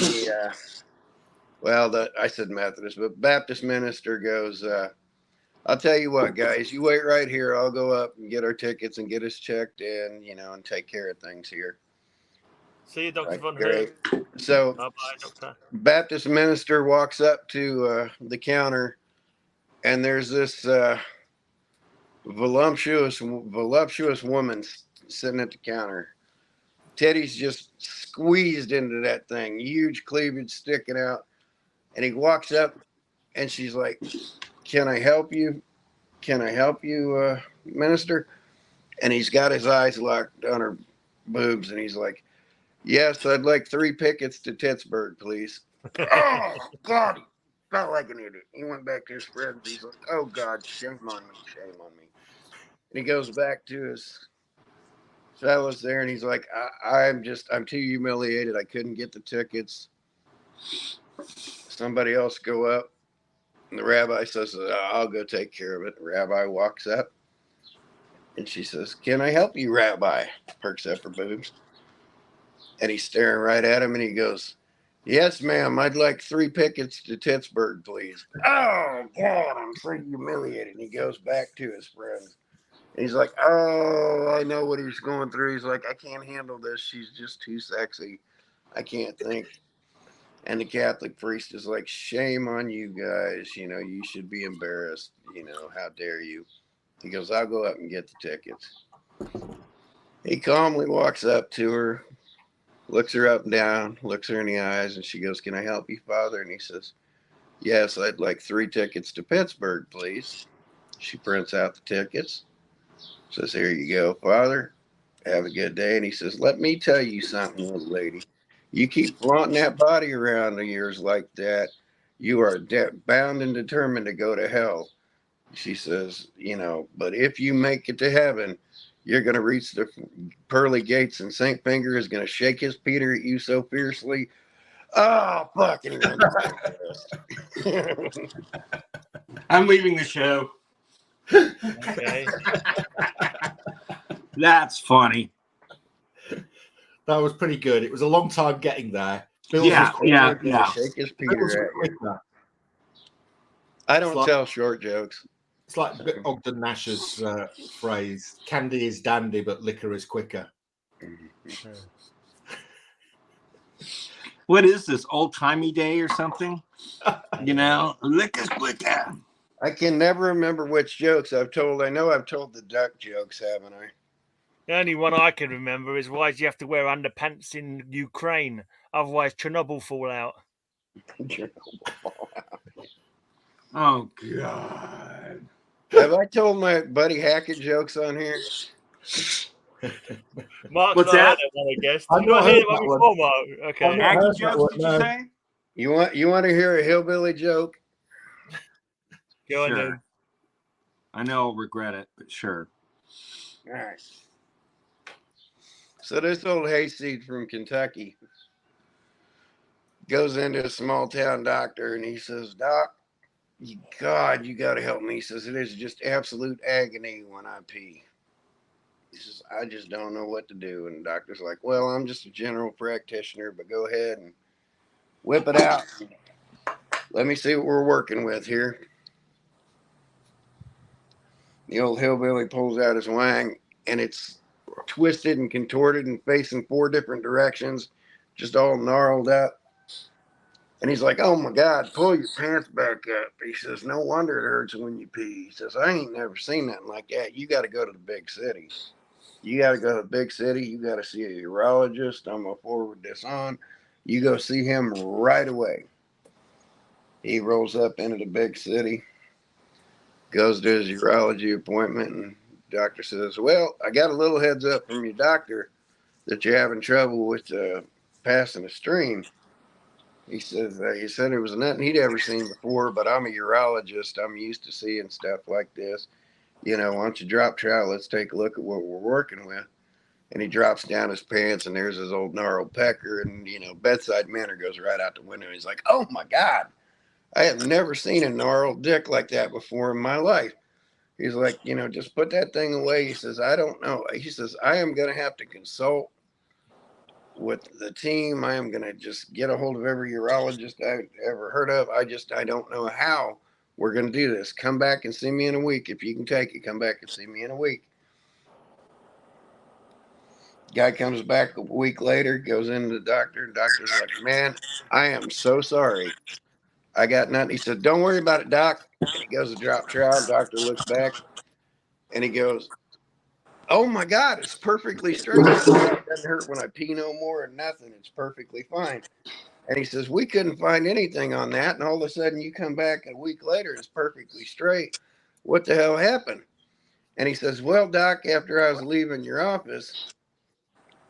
I said Methodist, but Baptist minister goes, I'll tell you what, guys, you wait right here. I'll go up and get our tickets and get us checked in, and take care of things here. See you, Dr. Von Great. Who. So, bye, Doctor. Baptist minister walks up to the counter, and there's this voluptuous woman sitting at the counter. Teddy's just squeezed into that thing, huge cleavage sticking out. And he walks up, and she's like, can I help you? Can I help you, minister? And he's got his eyes locked on her boobs, and he's like, yes, I'd like 3 tickets to Pittsburgh, please. Oh, God, he felt like an idiot. He went back to his friends. He's like, oh, God, shame on me, shame on me. And he goes back to his fellas there, and he's like, I'm too humiliated. I couldn't get the tickets. Somebody else go up. And the rabbi says, I'll go take care of it. The rabbi walks up, and she says, can I help you, Rabbi? Perks up her boobs. And he's staring right at him, and he goes, yes, ma'am, I'd like 3 tickets to Pittsburgh, please. Oh, God, I'm so humiliated. And he goes back to his friends. And he's like, oh, I know what he's going through. He's like, I can't handle this. She's just too sexy. I can't think. And the Catholic priest is like, shame on you guys. You should be embarrassed. How dare you? He goes, I'll go up and get the tickets. He calmly walks up to her, looks her up and down, looks her in the eyes, and she goes, can I help you, Father? And he says, yes, I'd like 3 tickets to Pittsburgh, please. She prints out the tickets, says, here you go, Father. Have a good day. And he says, let me tell you something, little lady. You keep flaunting that body around of yours like that, you are bound and determined to go to hell. She says, but if you make it to heaven, you're going to reach the pearly gates, and St. Finger is going to shake his Peter at you so fiercely. Oh, fucking. I'm leaving the show. Okay. That's funny. That was pretty good. It was a long time getting there. Yeah. Shake his Peter at you. I don't tell short jokes. It's like Ogden Nash's phrase, candy is dandy, but liquor is quicker. What is this, old-timey day or something? Liquor's quicker. I can never remember which jokes I've told. I know I've told the duck jokes, haven't I? The only one I can remember is why do you have to wear underpants in Ukraine? Otherwise, Chernobyl fall out. Oh, God. Have I told my buddy Hackett jokes on here? Mark's What's not that? heard that one, I guess. I've Did you not not hear heard that that one one. before, Mark? Okay. Hacky jokes, did you say? You want to hear a hillbilly joke? Go on, Sure. then. I know I'll regret it, but sure. All right. So this old hayseed from Kentucky goes into a small town doctor, and he says, Doc, God, you got to help me. He says, it is just absolute agony when I pee. He says, I just don't know what to do. And the doctor's like, well, I'm just a general practitioner, but go ahead and whip it out. Let me see what we're working with here. The old hillbilly pulls out his wang, and it's twisted and contorted and facing 4 different directions, just all gnarled up. And he's like, oh my God, pull your pants back up. He says, no wonder it hurts when you pee. He says, I ain't never seen nothing like that. You got to go to the big city. You got to go to the big city. You got to see a urologist. I'm going to forward this on. You go see him right away. He rolls up into the big city, goes to his urology appointment, and the doctor says, well, I got a little heads up from your doctor that you're having trouble with passing a stream. He says he said it was nothing he'd ever seen before, but I'm a urologist. I'm used to seeing stuff like this. You know, why don't you drop trout? Let's take a look at what we're working with. And he drops down his pants, and there's his old gnarled pecker, and, you know, bedside manner goes right out the window. He's like, oh, my God, I have never seen a gnarled dick like that before in my life. He's like, you know, just put that thing away. He says, I don't know. He says, I am going to have to consult with the team. I am going to just get a hold of every urologist I've ever heard of. I don't know how we're going to do this. Come back and see me in a week. If you can take it, come back and see me in a week. Guy comes back a week later, goes into the doctor. Doctor's like, man, I am so sorry. I got nothing. He said, don't worry about it, doc. And he goes to drop trout. Doctor looks back and he goes, oh my God, it's perfectly straight. It doesn't hurt when I pee no more or nothing. It's perfectly fine. And he says, we couldn't find anything on that. And all of a sudden you come back a week later, it's perfectly straight. What the hell happened? And he says, well, doc, after I was leaving your office,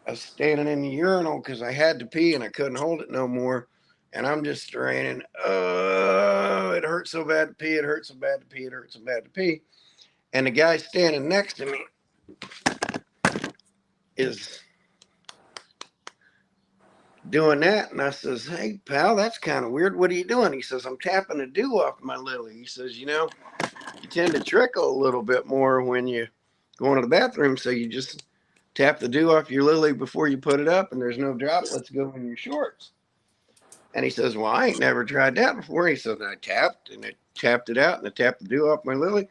I was standing in the urinal because I had to pee and I couldn't hold it no more. And I'm just straining. Oh, it hurts so bad to pee. It hurts so bad to pee. It hurts so bad to pee. And the guy standing next to me is doing that. And I says, hey, pal, that's kind of weird. What are you doing? He says, I'm tapping the dew off my lily. He says, you know, you tend to trickle a little bit more when you go into the bathroom. So you just tap the dew off your lily before you put it up, and there's no droplets go in your shorts. And he says, well, I ain't never tried that before. He says, I tapped, and I tapped it out, and I tapped the dew off my lily.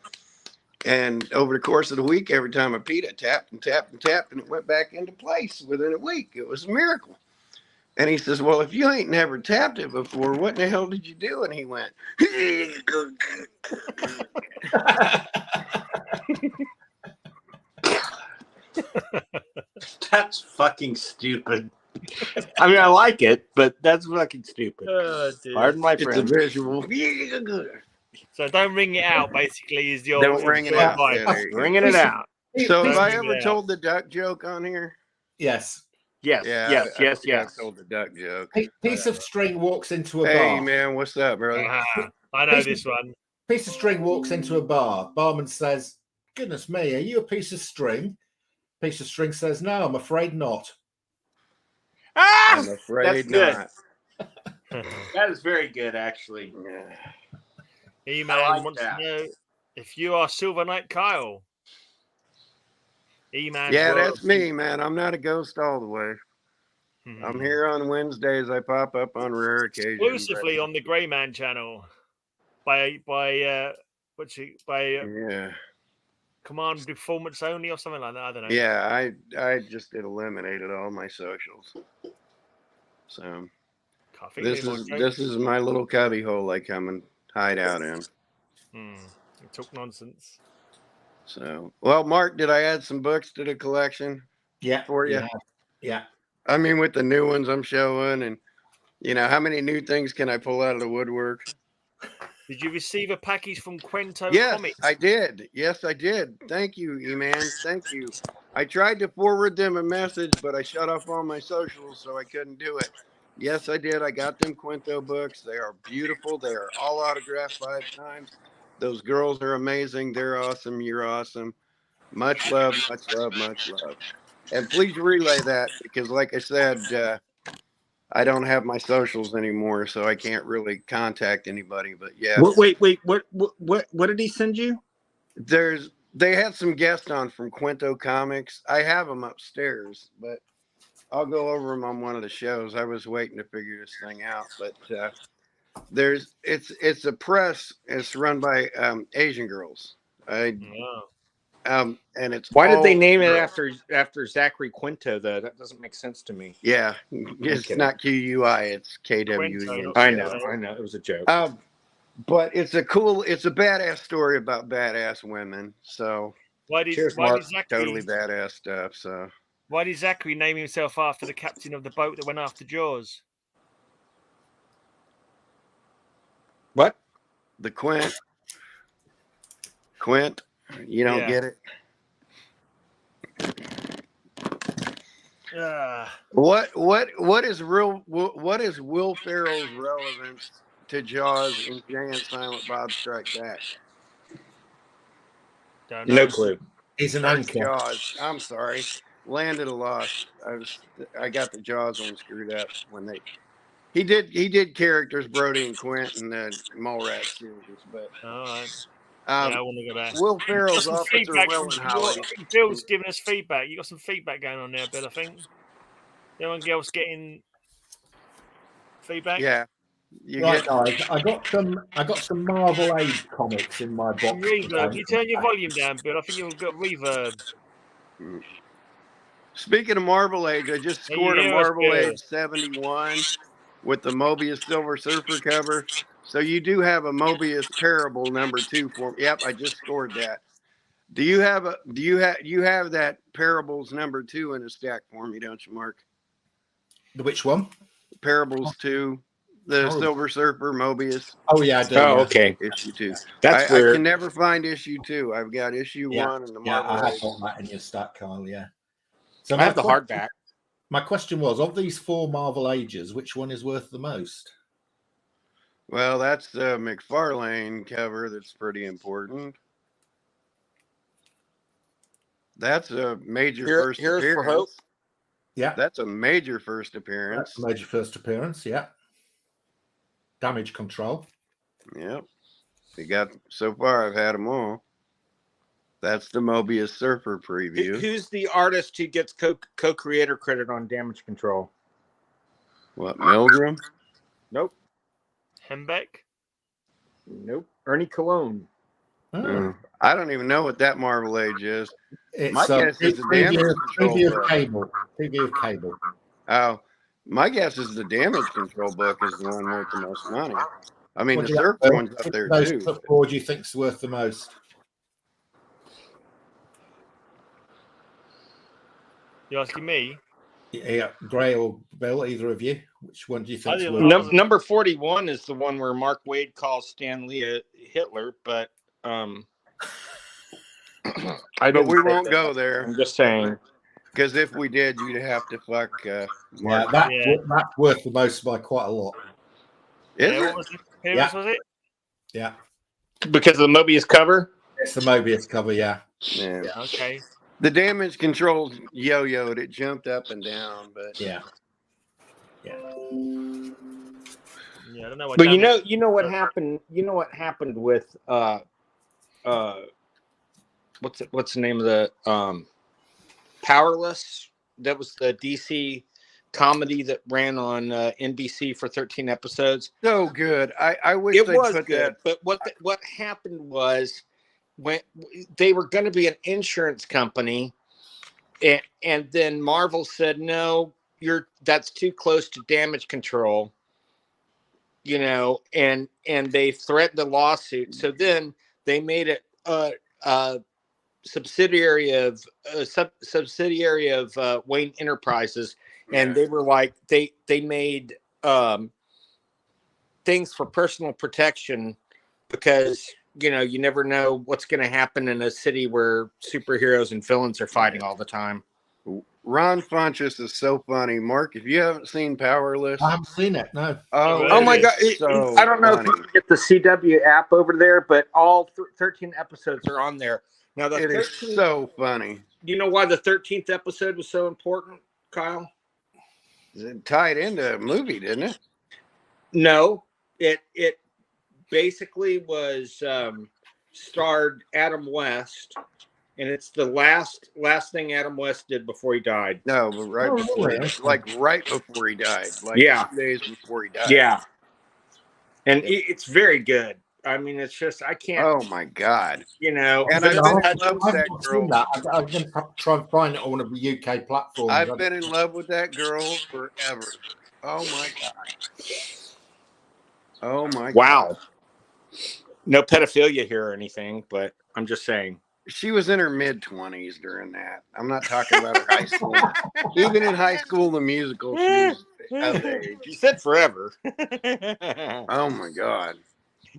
And over the course of the week, every time I peed, I tapped and tapped and tapped, and it went back into place within a week. It was a miracle. And he says, well, if you ain't never tapped it before, what in the hell did you do? And he went, That's fucking stupid. I mean, I like it, but that's fucking stupid. Pardon my friend. It's a visual. So don't ring it out, basically, is your Don't ring it out. Ringing it out. So have I ever told the duck joke on here? Yes. Yes. Yeah, Yes. I told the duck joke. Piece of string walks into a bar. Hey, man, what's up, brother? I know this one. Piece of string walks into a bar. Barman says, goodness me, are you a piece of string? Piece of string says, no, I'm afraid not. I'm afraid not. That is very good, actually. E-Man wants to know if you are Silver Knight Kyle. E-Man. Yeah, that's me, man. I'm not a ghost all the way. I'm here on Wednesdays. I pop up on rare occasions. Exclusively on the Grey Man channel. By command performance only or something like that. I don't know. Yeah, I just eliminated all my socials. So this is my little cubby hole I come and hide out in. You took nonsense. So, well, Mark, did I add some books to the collection? Yeah, for you. Yeah. I mean, with the new ones I'm showing, and you know, how many new things can I pull out of the woodwork? Did you receive a package from Quento Comics? I did. Yes, I did. Thank you, E-Man. Thank you. I tried to forward them a message, but I shut off all my socials, so I couldn't do it. Yes, I did. I got them Quento books. They are beautiful. They are all autographed 5 times. Those girls are amazing. They're awesome. You're awesome. Much love, much love, much love. And please relay that because, like I said, I don't have my socials anymore, so I can't really contact anybody. But yeah. Wait. What did he send you? They had some guests on from Quento Comics. I have them upstairs, but I'll go over them on one of the shows. I was waiting to figure this thing out, but it's a press. It's run by Asian girls. I And it's why did they name it after Zachary Quinto though? That doesn't make sense to me. Yeah, it's not QUI, it's KWE. I know. It was a joke. But it's a badass story about badass women. So why did Zachary, totally badass stuff. So why did Zachary name himself after the captain of the boat that went after Jaws? What? The Quint. You don't get it. What is Will Ferrell's relevance to Jaws and Jay and Silent Bob Strike Back? No clue. He's an anchor. Jaws. I'm sorry. Land of the Lost. I got the Jaws one screwed up when he did characters Brody and Quint in the Mallrats series, but all right. I want to go back. Will Ferrell's Officer Willenholly. Bill's giving us feedback. You got some feedback going on there, Bill, I think. Anyone else getting feedback? Yeah. Guys, I got some Marvel Age comics in my box. Reverb. You turn your volume down, Bill. I think you've got reverb. Speaking of Marvel Age, I just scored a Marvel Age 71 with the Mobius Silver Surfer cover. So you do have a Mobius Parable #2 for me. Yep, I just scored that. Do you have that Parables #2 in a stack for me, don't you, Mark? Which one? Parables 2, the Silver Surfer Mobius. Oh yeah, I do. Oh, okay. Issue 2. That's I weird. can never find issue 2. I've got issue 1 and the Marvel I Age. have got that in your stack, Carl. Yeah. So I have the hardback. My question was, of these 4 Marvel Ages, which one is worth the most? Well, that's the McFarlane cover that's pretty important. That's a major first appearance. Here's for Hope. Yeah. That's a major first appearance. That's a major first appearance, yeah. Damage Control. Yep. So far, I've had them all. That's the Mobius Surfer preview. Who's the artist who gets co-creator credit on Damage Control? What, Milgram? Nope. Hembeck? Nope. Ernie Cologne. Oh. I don't even know what that Marvel Age is. My guess is the Damage Control. Preview of Cable. Oh, my guess is the Damage Control book is the one worth the most money. I mean, the Surfer one's up there too. What do you think's worth the most? You asking me? Yeah, Gray or Bill, either of you. Which one do you think? Number 41 is the one where Mark Waid calls Stan Lee a Hitler, but but we won't go there. I'm just saying, because if we did, you'd have to fuck. Mark. That's worth the most by quite a lot. Is it? Was it? Yeah. Because of the Mobius cover. It's the Mobius cover. Yeah. Yeah. Okay. The Damage Control yo-yoed. It jumped up and down, but yeah. I don't know what. But you know what happened. You know what happened with what's the name of the Powerless? That was the DC comedy that ran on NBC for 13 episodes. So good. I wish it they'd was put good. that. But what happened was, when they were going to be an insurance company, and then Marvel said, no, that's too close to Damage Control, and they threatened a lawsuit. So then they made it a subsidiary of Wayne Enterprises, and they were like they made things for personal protection, because you never know what's going to happen in a city where superheroes and villains are fighting all the time. Ron Funches is so funny. Mark, if you haven't seen Powerless, I haven't seen it. No. Oh my God! So I don't know funny. if you can get the CW app over there, but all 13 episodes are on there. Now it is so funny. You know why the 13th episode was so important, Kyle? It tied into a movie, didn't it? No, it basically was starred Adam West, and it's the last thing Adam West did before he died. No, but right before he died, like 2 days before he died. Yeah, and it's very good. I mean, it's just I can't. Oh my God! You know, and I've been in love with that girl. I'm going to have to try and find it on one of the UK platforms. I've been in love with that girl forever. Oh my God! Oh my wow. God! No pedophilia here or anything, but I'm just saying. She was in her mid-20s during that. I'm not talking about her high school. Even in High School the Musical, she was of age. You said forever. Oh my God!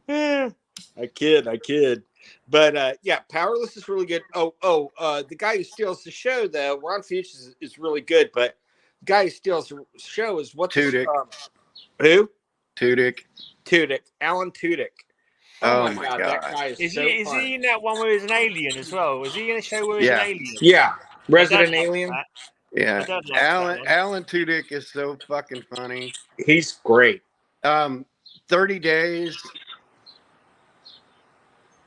I kid. But yeah, Powerless is really good. The guy who steals the show, though, Ron Fuchs is really good, but the guy who steals the show is what's Tudyk. Who? Tudyk. Alan Tudyk. Oh my God! That guy is so is he in that one where he's an alien as well? Is he in a show where he's an alien? Yeah, Resident Alien. Yeah, Alan Tudyk is so fucking funny. He's great. 30 Days,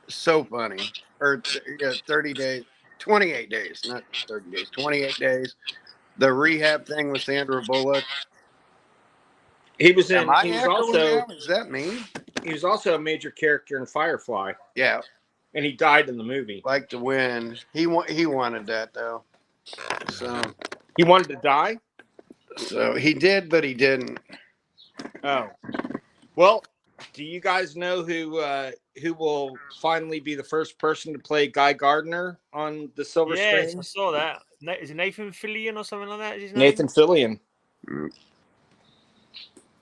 so funny. Or 30 days, 28 days, not 30 days, 28 days. The rehab thing with Sandra Bullock. He was in. Am I he was echoing also. now? Is that me? He was also a major character in Firefly. Yeah, and he died in the movie. Like to win. He wanted that though. So he wanted to die. So he did, but he didn't. Oh, well. Do you guys know who will finally be the first person to play Guy Gardner on the silver screen? Yes, I saw that. Is it Nathan Fillion or something like that? Is his name? Nathan Fillion.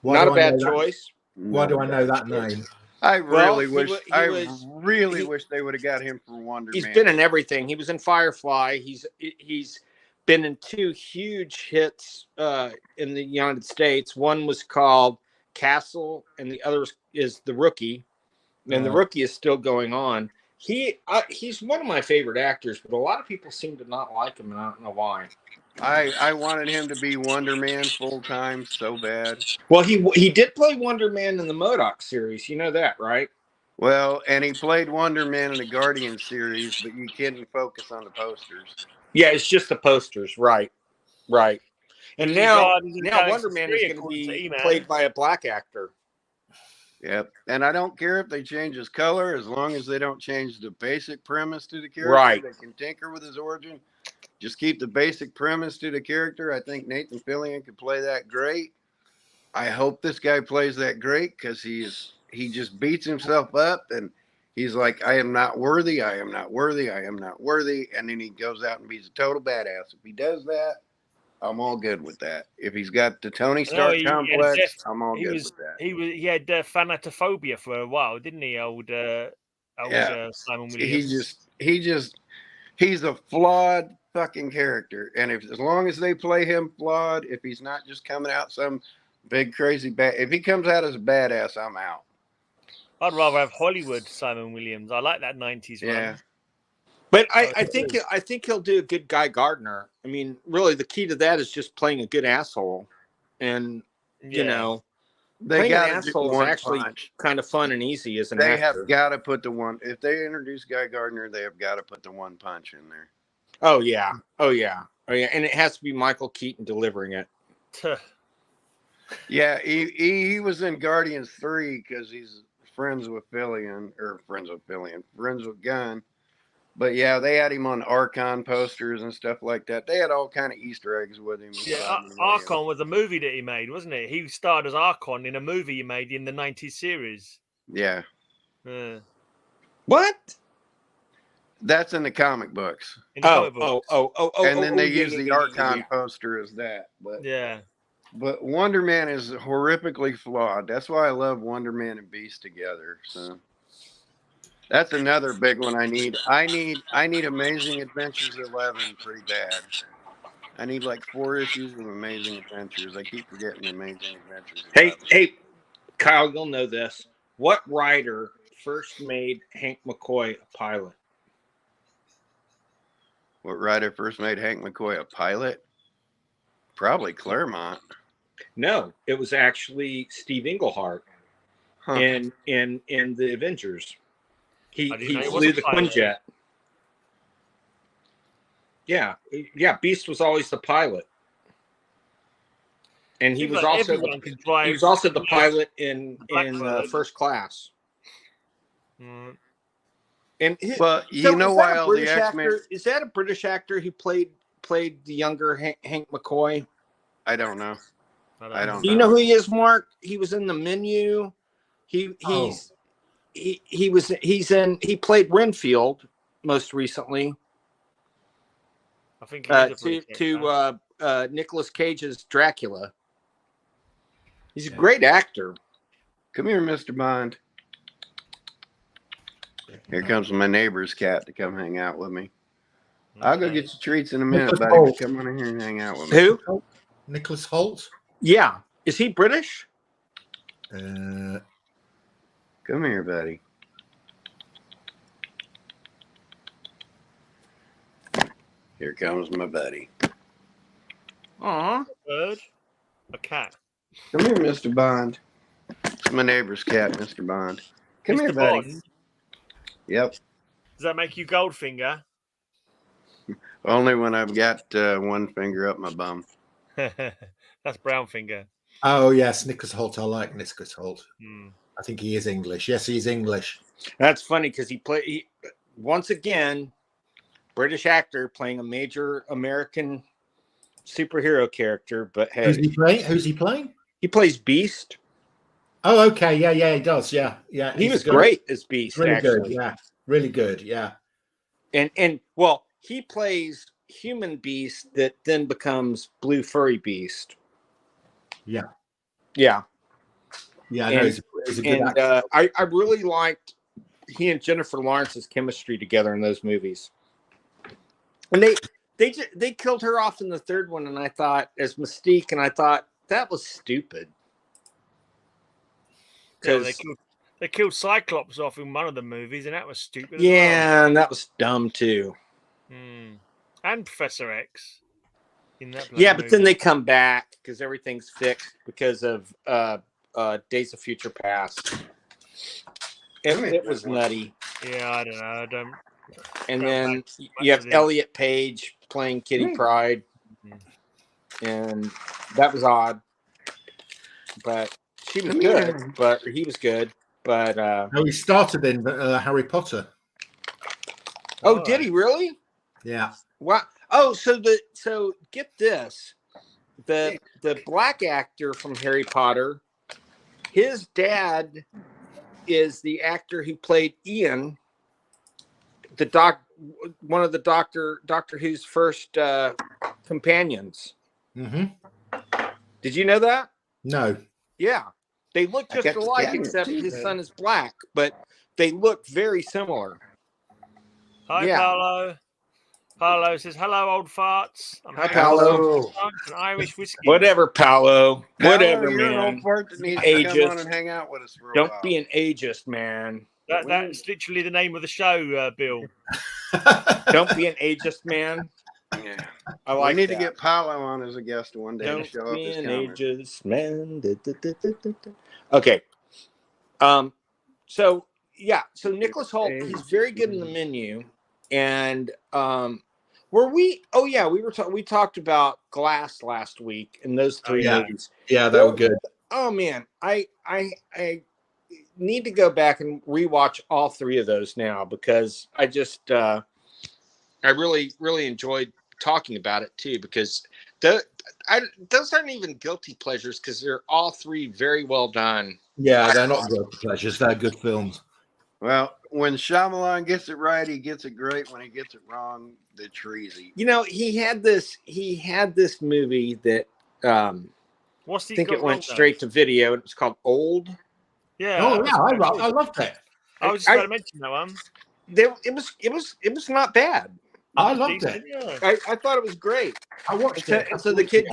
Not a bad choice. Why do I know that name? I really wish they would have got him for Wonder Man. He's been in everything. He was in Firefly. He's been in 2 huge hits in the United States. One was called Castle, and the other is The Rookie. And The Rookie is still going on. He's one of my favorite actors, but a lot of people seem to not like him, and I don't know why. I wanted him to be Wonder Man full time so bad. Well, he did play Wonder Man in the MODOK series. You know that, right? Well, and he played Wonder Man in the Guardian series, but you couldn't focus on the posters. Yeah, it's just the posters, right. And now Wonder Man is going to be played by a black actor. Yep. And I don't care if they change his color, as long as they don't change the basic premise to the character. Right. They can tinker with his origin. Just keep the basic premise to the character. I think Nathan Fillion could play that great. I hope this guy plays that great because he just beats himself up and he's like, I am not worthy. I am not worthy. I am not worthy. And then he goes out and be a total badass. If he does that, I'm all good with that. If he's got the Tony Stark complex, I'm all good with that. He had thanatophobia for a while, didn't he? Simon Williams. He's a flawed fucking character, and as long as they play him flawed, if he's not just coming out some big crazy bad, if he comes out as a badass, I'm out. I'd rather have Hollywood Simon Williams. I like that 90s one. Yeah. But I think he'll do a good Guy Gardner. I mean, really, the key to that is just playing a good asshole, and you know, playing an asshole is actually kind of fun and easy as an actor. They have got to put the one. If they introduce Guy Gardner, they have got to put the one punch in there. Oh yeah, and it has to be Michael Keaton delivering it. Yeah, he was in Guardians 3 because he's friends with Gunn. But yeah, they had him on Archon posters and stuff like that. They had all kind of Easter eggs with him. Yeah, Archon was a movie that he made, wasn't it? He starred as Archon in a movie he made in the 90s series. Yeah. What? That's in the comic books. Oh. And then they use the Archon poster as that. But yeah. But Wonder Man is horrifically flawed. That's why I love Wonder Man and Beast together. So that's another big one I need. I need Amazing Adventures 11 pretty bad. I need like 4 issues of Amazing Adventures. I keep forgetting Amazing Adventures 11. Hey, Kyle, you'll know this. What writer first made Hank McCoy a pilot? What writer first made Hank McCoy a pilot? Probably Claremont. No, it was actually Steve Englehart in the Avengers. He flew the Quinjet. Yeah. Beast was always the pilot, and he was also the pilot in First Class. And well, you know why all the X-Men... Is that a British actor who played the younger Hank McCoy? I don't know. I don't know. Do you know who he is, Mark? He was in The Menu. He played Renfield most recently. I think to Nicolas Cage's Dracula. He's a great actor. Come here, Mr. Bond. Here comes my neighbor's cat to come hang out with me. I'll go get your treats in a minute, buddy. Come on in here and hang out with me. Who? Nicholas Hoult? Yeah. Is he British? Come here, buddy. Here comes my buddy. Aw. A bird? A cat? Come here, Mr. Bond. It's my neighbor's cat, Mr. Bond. Come Mr. here, buddy. Bond? Yep. Does that make you Goldfinger? Only when I've got one finger up my bum. That's Brownfinger. Oh, yes, Nicholas Hoult. I like Nicholas Hoult. I think he is English. Yes, he's English. That's funny because he once again, British actor playing a major American superhero character. But hey, Who's he playing? He plays Beast. Oh, okay. Yeah, he does. Yeah. He was great as Beast. Really actually. good. Yeah, really good. Yeah. And well, he plays human Beast that then becomes blue furry Beast. Yeah. Yeah. Yeah. He's a good actor. I really liked he and Jennifer Lawrence's chemistry together in those movies. And they killed her off in the third one, and I thought as Mystique, and I thought that was stupid. Yeah, they killed Cyclops off in one of the movies, and that was stupid. Yeah, and that was dumb too. And Professor X. In that yeah, movie. but then they come back because everything's fixed because of Days of Future Past. It was nutty. Yeah, I don't know. And then you have Elliot Page playing Kitty Pryde, and that was odd. But she was good. But he was good. But he started in Harry Potter. Oh, did he really? Yeah. Wow. Oh, so get this. The black actor from Harry Potter, his dad is the actor who played Ian, one of the Doctor Who's first companions. Did you know that? No. Yeah. They look just alike, except his son is black, but they look very similar. Hi, Paolo. Paolo says, hello, old farts. Hi, Paolo. An Irish whiskey. Whatever, Paolo. Whatever, you're man. an old fart that needs to come on and hang out with us for a while. Don't be an ageist, man. That's literally the name of the show, Bill. Don't be an ageist, man. Yeah. I like We need to get Paolo on as a guest one day Don't to show up be his an comments. ageist, man. Okay. So Nicholas Hoult, he's very good in The Menu. And we talked about Glass last week in those three movies. Yeah, they were good. Oh man, I need to go back and rewatch all three of those now because I just I really enjoyed talking about it too because those aren't even guilty pleasures because they're all three very well done. Yeah, they're not guilty pleasures. They're good films. Well, when Shyamalan gets it right, he gets it great. When he gets it wrong, the treasy. You know, he had this movie that I think it went straight to video. It was called Old. Yeah. Oh yeah, I loved it. I was just going to mention that one. It was not bad. I loved it. Yeah. I thought it was great. I watched it. And so the kid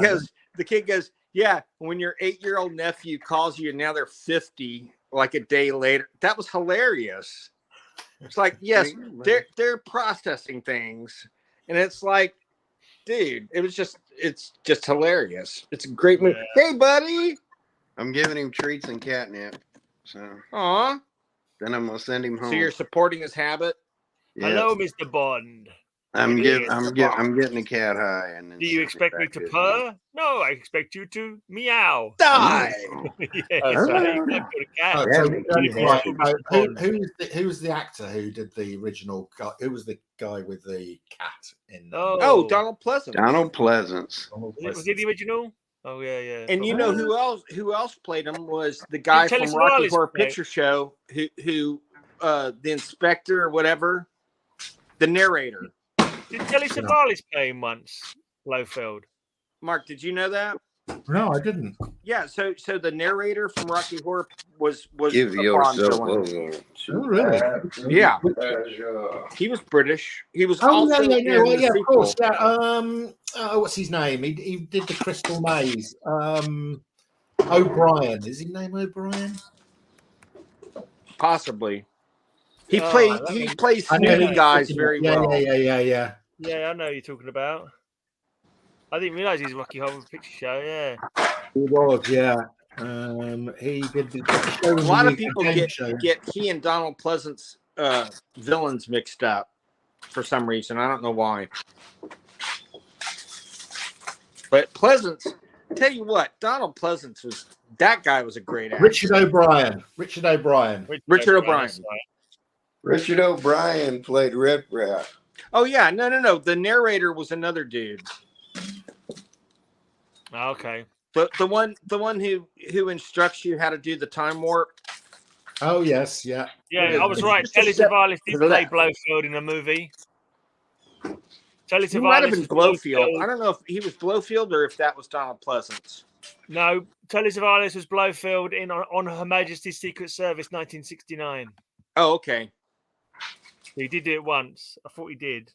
goes, yeah, when your 8-year-old nephew calls you and now they're 50, like a day later. That was hilarious. It's like, yes, they're processing things. And it's like, dude, it's just hilarious. It's a great movie. Yeah. Hey, buddy. I'm giving him treats and catnip. So Aw. Then I'm gonna send him home. So you're supporting his habit? Yeah. Hello, Mr. Bond. I'm getting a cat high. And do you expect me to purr? No, I expect you to meow. Die. Who's the actor who did the original? Who was the guy with the cat in? Donald Pleasance. Donald Pleasance. Was he the original? Oh yeah. And you know who else played him was the guy from Rocky Horror Picture Show who the inspector or whatever, the narrator. Did Telly Savalas play him once? Blofeld. Mark, did you know that? No, I didn't. Yeah, so the narrator from Rocky Horror was Give yourself Oh, really? Yeah. He was British. He was also of sequel. course. Yeah. What's his name? He did the Crystal Maze. O'Brien. Is his name O'Brien? Possibly. He plays Newby guys very well. Yeah. Yeah, I know who you're talking about. I didn't realise he's Rocky Horror Picture Show. Yeah, he was. Yeah, he did the show. A lot of people get he and Donald Pleasance villains mixed up for some reason. I don't know why. But Pleasance, tell you what, Donald Pleasance was a great actor. Richard O'Brien. Richard O'Brien played Red Rat. Oh yeah, no. The narrator was another dude. Okay. But the one who instructs you how to do the time warp. Oh yes, yeah. Yeah, I was right. Telly Savalas did play Blofeld in a movie. Telly He might have been Savalas Blofeld. I don't know if he was Blofeld or if that was Donald Pleasance. No, Telly Savalas was Blofeld in on Her Majesty's Secret Service 1969. Oh, okay. He did it once. I thought he did.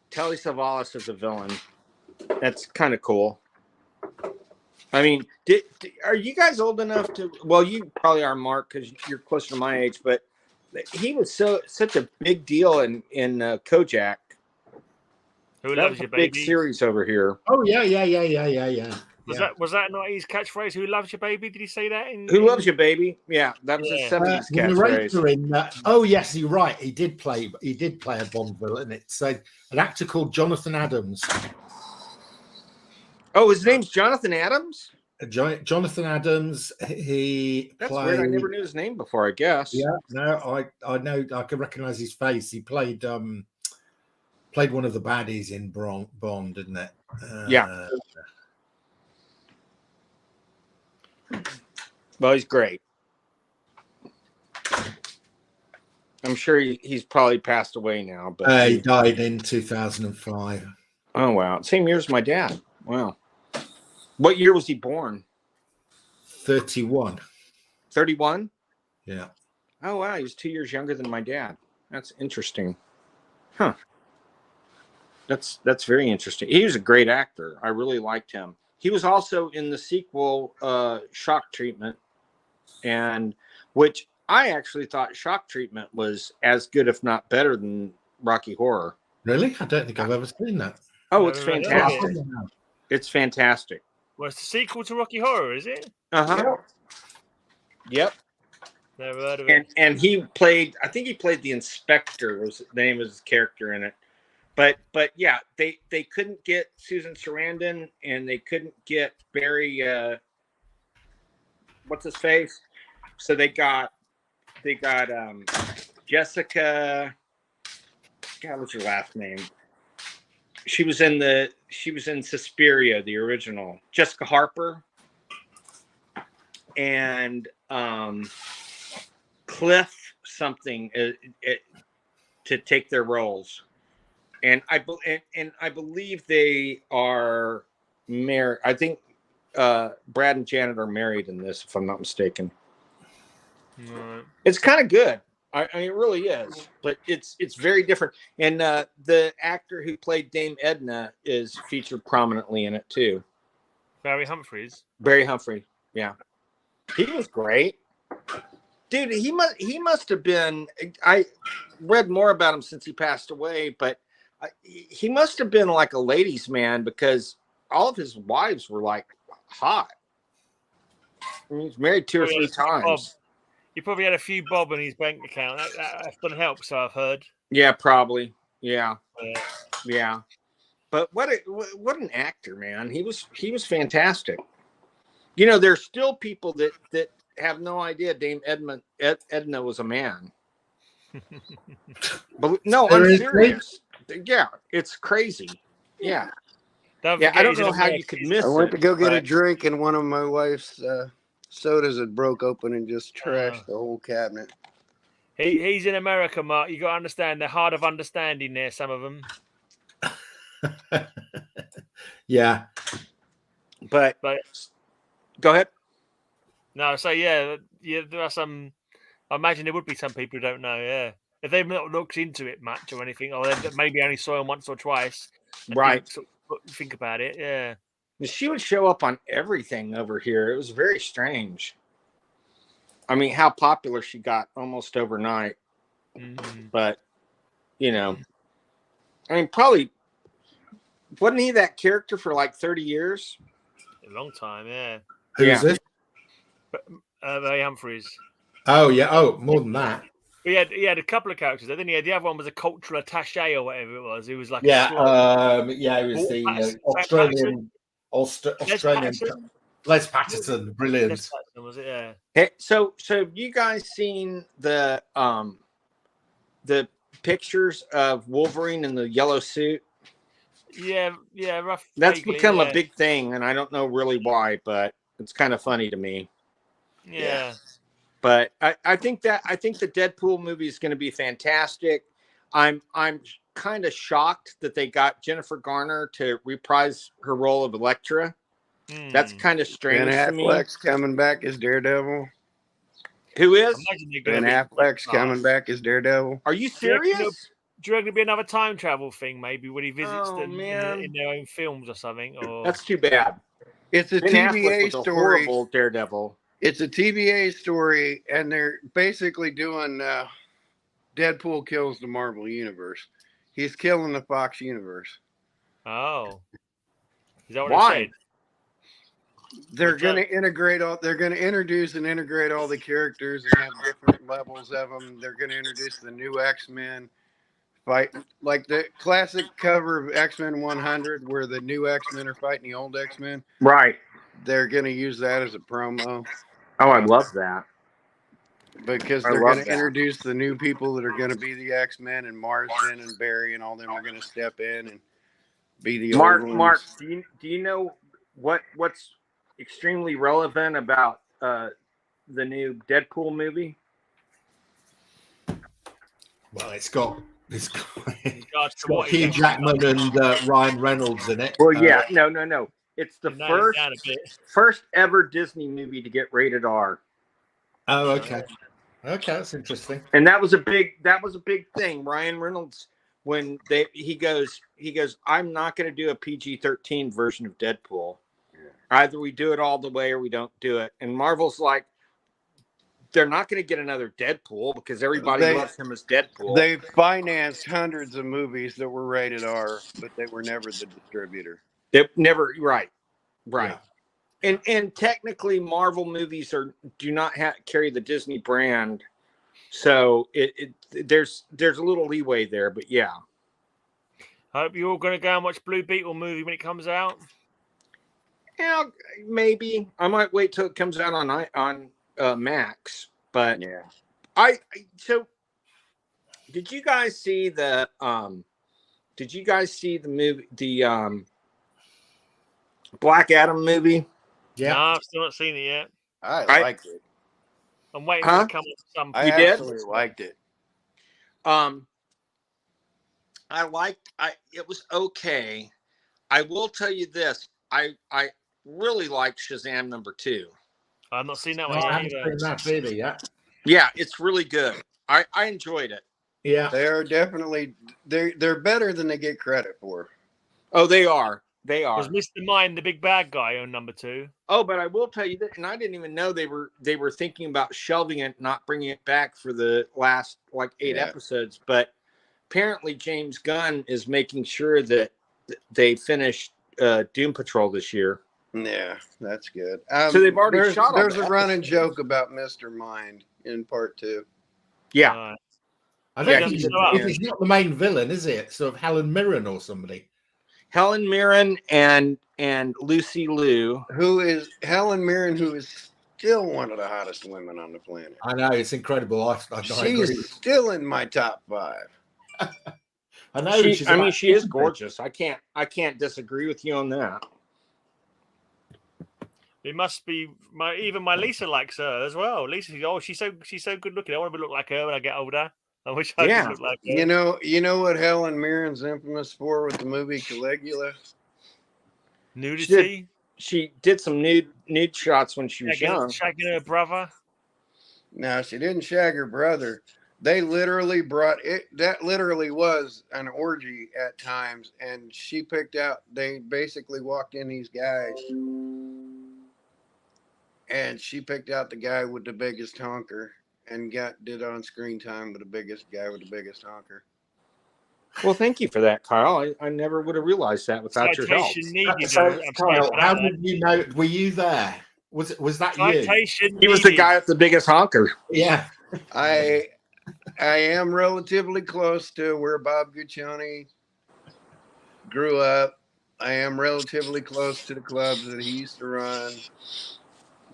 Telly Savalas is a villain. That's kind of cool. I mean, are you guys old enough to? Well, you probably are, Mark, because you're closer to my age. But he was such a big deal in Kojak. Who loves your baby? Big series over here. Oh yeah. Was that not his catchphrase? Who loves your baby? Did he say that? Who loves your baby? Yeah, that was his 70s catchphrase. Oh yes, you're right. He did play a Bond villain. It's an actor called Jonathan Adams. Oh, his name's Jonathan Adams? Jonathan Adams. That's weird. I never knew his name before, I guess. Yeah, no, I know. I can recognize his face. He played one of the baddies in Bond, didn't it? Yeah. Well, he's great. I'm sure he's probably passed away now. But he died in 2005. Oh, wow. Same year as my dad. Wow. What year was he born? 31. 31? Yeah. Oh, wow. He was 2 years younger than my dad. That's interesting. Huh. That's very interesting. He was a great actor. I really liked him. He was also in the sequel, Shock Treatment, and which I actually thought Shock Treatment was as good, if not better, than Rocky Horror. Really? I don't think I've ever seen that. Oh, it's fantastic. It's fantastic. Well, it's the sequel to Rocky Horror, is it? Uh-huh. Yep. Never heard of it. And he played, I think he played the inspector, was the name of his character in it. But yeah, they couldn't get Susan Sarandon, and they couldn't get Barry what's his face? So they got Jessica, God, what's her last name? She was in Suspiria, the original. Jessica Harper and Cliff something to take their roles. And I believe they are married. I think Brad and Janet are married in this, if I'm not mistaken. Right. It's kind of good. I mean, it really is, but it's very different. And the actor who played Dame Edna is featured prominently in it too. Barry Humphrey, yeah, he was great, dude. He must have been. I read more about him since he passed away, but he must have been like a ladies' man because all of his wives were like hot. I mean, he's married 2 or 3 times. He probably had a few bob in his bank account. That often helps, I've heard. Yeah, probably. Yeah. But what an actor, man. He was fantastic. You know, there's still people that have no idea Dame Edna was a man. But no, I'm serious. Yeah, it's crazy. Yeah. I don't know how you could miss it. I went to go get a drink, and one of my wife's sodas had broke open and just trashed the whole cabinet. He's in America, Mark. You got to understand. They're hard of understanding there, some of them. Yeah. But go ahead. No, so yeah, there are some. I imagine there would be some people who don't know. Yeah, if they've not looked into it much or anything, or they maybe only saw him once or twice, right? Think about it. Yeah, she would show up on everything over here. It was very strange. I mean, how popular she got almost overnight. But you know, I mean, probably wasn't he that character for like 30 years? A long time, yeah. Who's this? Ray Humphries. Oh yeah. Oh, more than that. He had a couple of characters. Then he had the other one was a cultural attaché or whatever it was. He was like he was the Australian. Les Patterson, brilliant. Les Patterson, was it? Yeah. Hey, so have you guys seen the pictures of Wolverine in the yellow suit? Yeah, rough. That's become a big thing, and I don't know really why, but it's kind of funny to me. Yeah. But I think the Deadpool movie is going to be fantastic. I'm kind of shocked that they got Jennifer Garner to reprise her role of Elektra. That's kind of strange to me. Ben Affleck's coming back as Daredevil. Who is? Ben Affleck's coming back as Daredevil. Are you serious? Do you reckon it'll be another time travel thing, maybe, when he visits them in their own films or something? Or... That's too bad. It's a TVA story. Daredevil. It's a TVA story, and they're basically doing Deadpool kills the Marvel Universe. He's killing the Fox Universe. Oh. Is that what I said? They're going to integrate all. They're going to introduce and integrate all the characters and have different levels of them. They're going to introduce the new X-Men fight, like the classic cover of X-Men 100, where the new X-Men are fighting the old X-Men. Right. They're going to use that as a promo. Oh, I love that. Because they're going to introduce the new people that are going to be the X-Men, and Marsden and Barry and all them are going to step in and be the old ones. Mark, do you know what's extremely relevant about the new Deadpool movie? Well, it's got Hugh Jackman and Ryan Reynolds in it. Well, yeah, no. It's the first ever Disney movie to get rated R. Oh, okay. Okay, that's interesting. And that was a big thing. Ryan Reynolds, when he goes, I'm not going to do a PG-13 version of Deadpool. Either we do it all the way or we don't do it. And Marvel's like, they're not going to get another Deadpool because everybody loves him as Deadpool. They financed hundreds of movies that were rated R, but they were never the distributor. It never, right. Yeah. And technically, Marvel movies do not carry the Disney brand, so there's a little leeway there. But yeah, I hope you're all going to go and watch Blue Beetle movie when it comes out. Yeah, maybe I might wait till it comes out on Max. But yeah, so did you guys see the movie Black Adam movie? Yeah, no, I've still not seen it yet. I liked it. I'm waiting for it to come up some. I absolutely liked it. It was okay. I will tell you this. I really liked Shazam #2. I've not seen that one. I haven't seen that either yet. Yeah, it's really good. I enjoyed it. Yeah, they are definitely they're better than they get credit for. Oh, they are. They are. Was Mr. Mind the big bad guy on #2? Oh, but I will tell you that, and I didn't even know they were thinking about shelving it, not bringing it back for the last 8 episodes. But apparently, James Gunn is making sure that they finish Doom Patrol this year. Yeah, that's good. So they've already shot. There's a running joke about Mr. Mind in part 2. Yeah. I don't think he's not the main villain, is it? Sort of Helen Mirren or somebody. Helen Mirren and Lucy Liu. Who is Helen Mirren, who is still one of the hottest women on the planet. I know, it's incredible. She's still in my top 5. I know. She is gorgeous. I can't disagree with you on that. It must be even my Lisa likes her as well. Lisa, she's so good looking. I want to look like her when I get older. I wish I could look like her. You know what Helen Mirren's infamous for with the movie Caligula? Nudity. She did some nude shots when she was young. Shagging her brother. No, she didn't shag her brother. They literally brought it. That literally was an orgy at times, and she picked out. They basically walked in these guys, and she picked out the guy with the biggest honker and did on screen time with the biggest guy with the biggest honker. Well, thank you for that, Kyle. I never would have realized that without your help. Kyle, how did you know? Were you there? Was that you? He was the guy with the biggest honker. Yeah. I am relatively close to where Bob Guccione grew up. I am relatively close to the clubs that he used to run.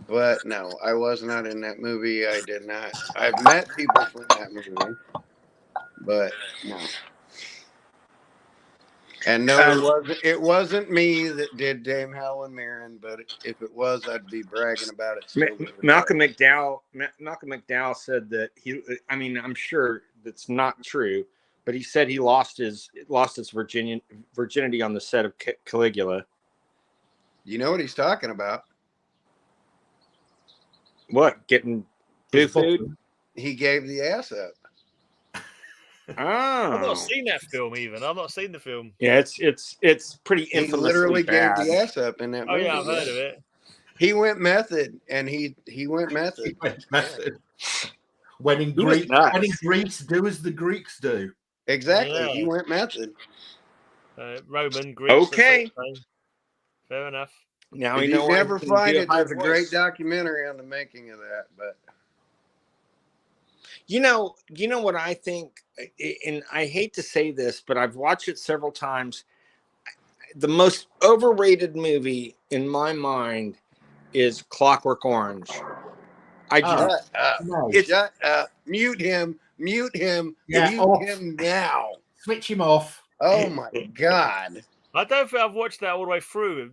But no, I was not in that movie. I did not. I've met people from that movie, but no. And no, it wasn't me that did Dame Helen Mirren, but if it was, I'd be bragging about it. Malcolm McDowell said that I'm sure that's not true, but he said he lost his virginity on the set of Caligula. You know what he's talking about? What? Getting food? He gave the ass up. Oh, I've not seen that film even. I've not seen the film. Yeah, it's pretty infamously He literally bad. gave the ass up in that movie. Oh yeah, I've heard of it. He went method, and he went method. He went method. When in Greece, do as the Greeks do. Exactly. Yeah. He went method. Roman, Greek. Okay. Fair enough. Now if you never find it, there's a great documentary on the making of that. But you know what I think, and I hate to say this, but I've watched it several times. The most overrated movie in my mind is Clockwork Orange. Shut up. Mute him. Yeah, mute him now. Switch him off. Oh my God. I don't think I've watched that all the way through.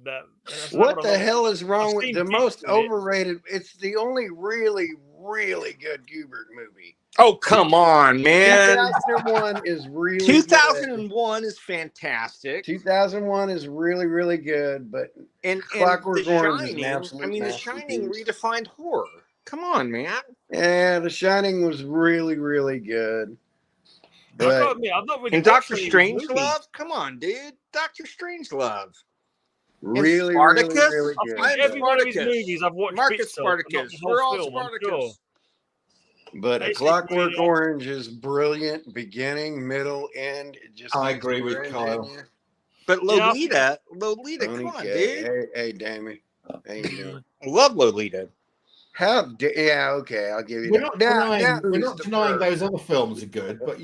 What the hell is wrong with the most overrated? It's the only really, really good Gubert movie. Oh, come on, man. 2001 is really 2001 good. Is fantastic. 2001 is really, really good, but Clockwork Orange is an absolute The Shining redefined horror. Come on, man. Yeah, The Shining was really, really good. But, I'm not really. And Dr. Strangelove? Come on, dude. Dr. Strangelove. Really, Spartacus? really, really good. Every one of his movies I've watched. Marcus Spartacus. We're all Spartacus. But A Clockwork Orange is brilliant, beginning, middle, end. I agree with Kyle. But Lolita, come on, dude. Hey, Dammy. How you doing? I love Lolita. Okay, I'll give you we're that. We're not denying those other films are good, but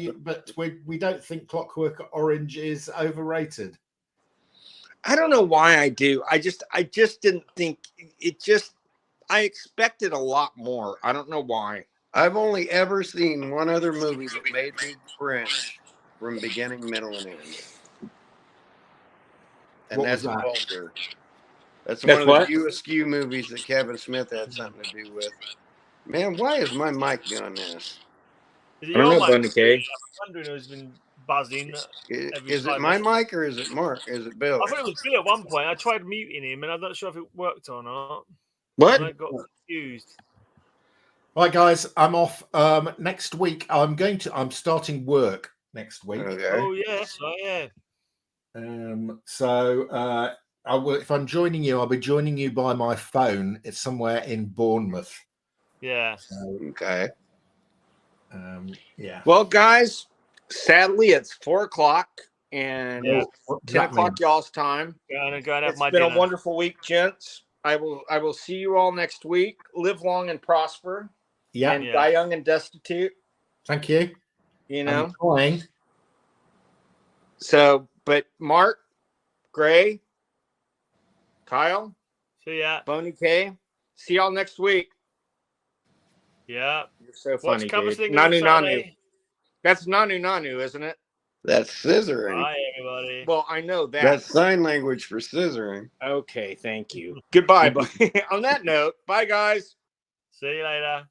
we don't think Clockwork Orange is overrated. I don't know why I do. I just didn't think it. I expected a lot more. I don't know why. I've only ever seen one other movie that made me cringe from beginning, middle, and end. And that's Vulture. That's one of the few askew movies that Kevin Smith had something to do with. Man, why is my mic doing this? I don't know, Bunny K. I'm wondering who's been buzzing. Is it my mic or is it Mark? Is it Bill? I thought it was Bill at one point. I tried muting him and I'm not sure if it worked or not. What? I got confused. Right, guys, I'm off. Next week, I'm starting work next week. Okay. Oh yes, So if I'm joining you, I'll be joining you by my phone. It's somewhere in Bournemouth. Yeah. So, okay. Yeah. Well, guys, sadly it's 4:00 and 10 o'clock y'all's time. It's been a wonderful week, gents. I will see you all next week. Live long and prosper. Yeah. And die young and destitute. Thank you. You know? I'm trying. So, but Mark, Gray, Kyle, See ya. Boney K, see y'all next week. Yeah. You're so funny, dude. Nanu Nanu. That's Nanu, isn't it? That's scissoring. Bye, everybody. Well, I know that. That's sign language for scissoring. Okay, thank you. Goodbye. On that note, bye, guys. See you later.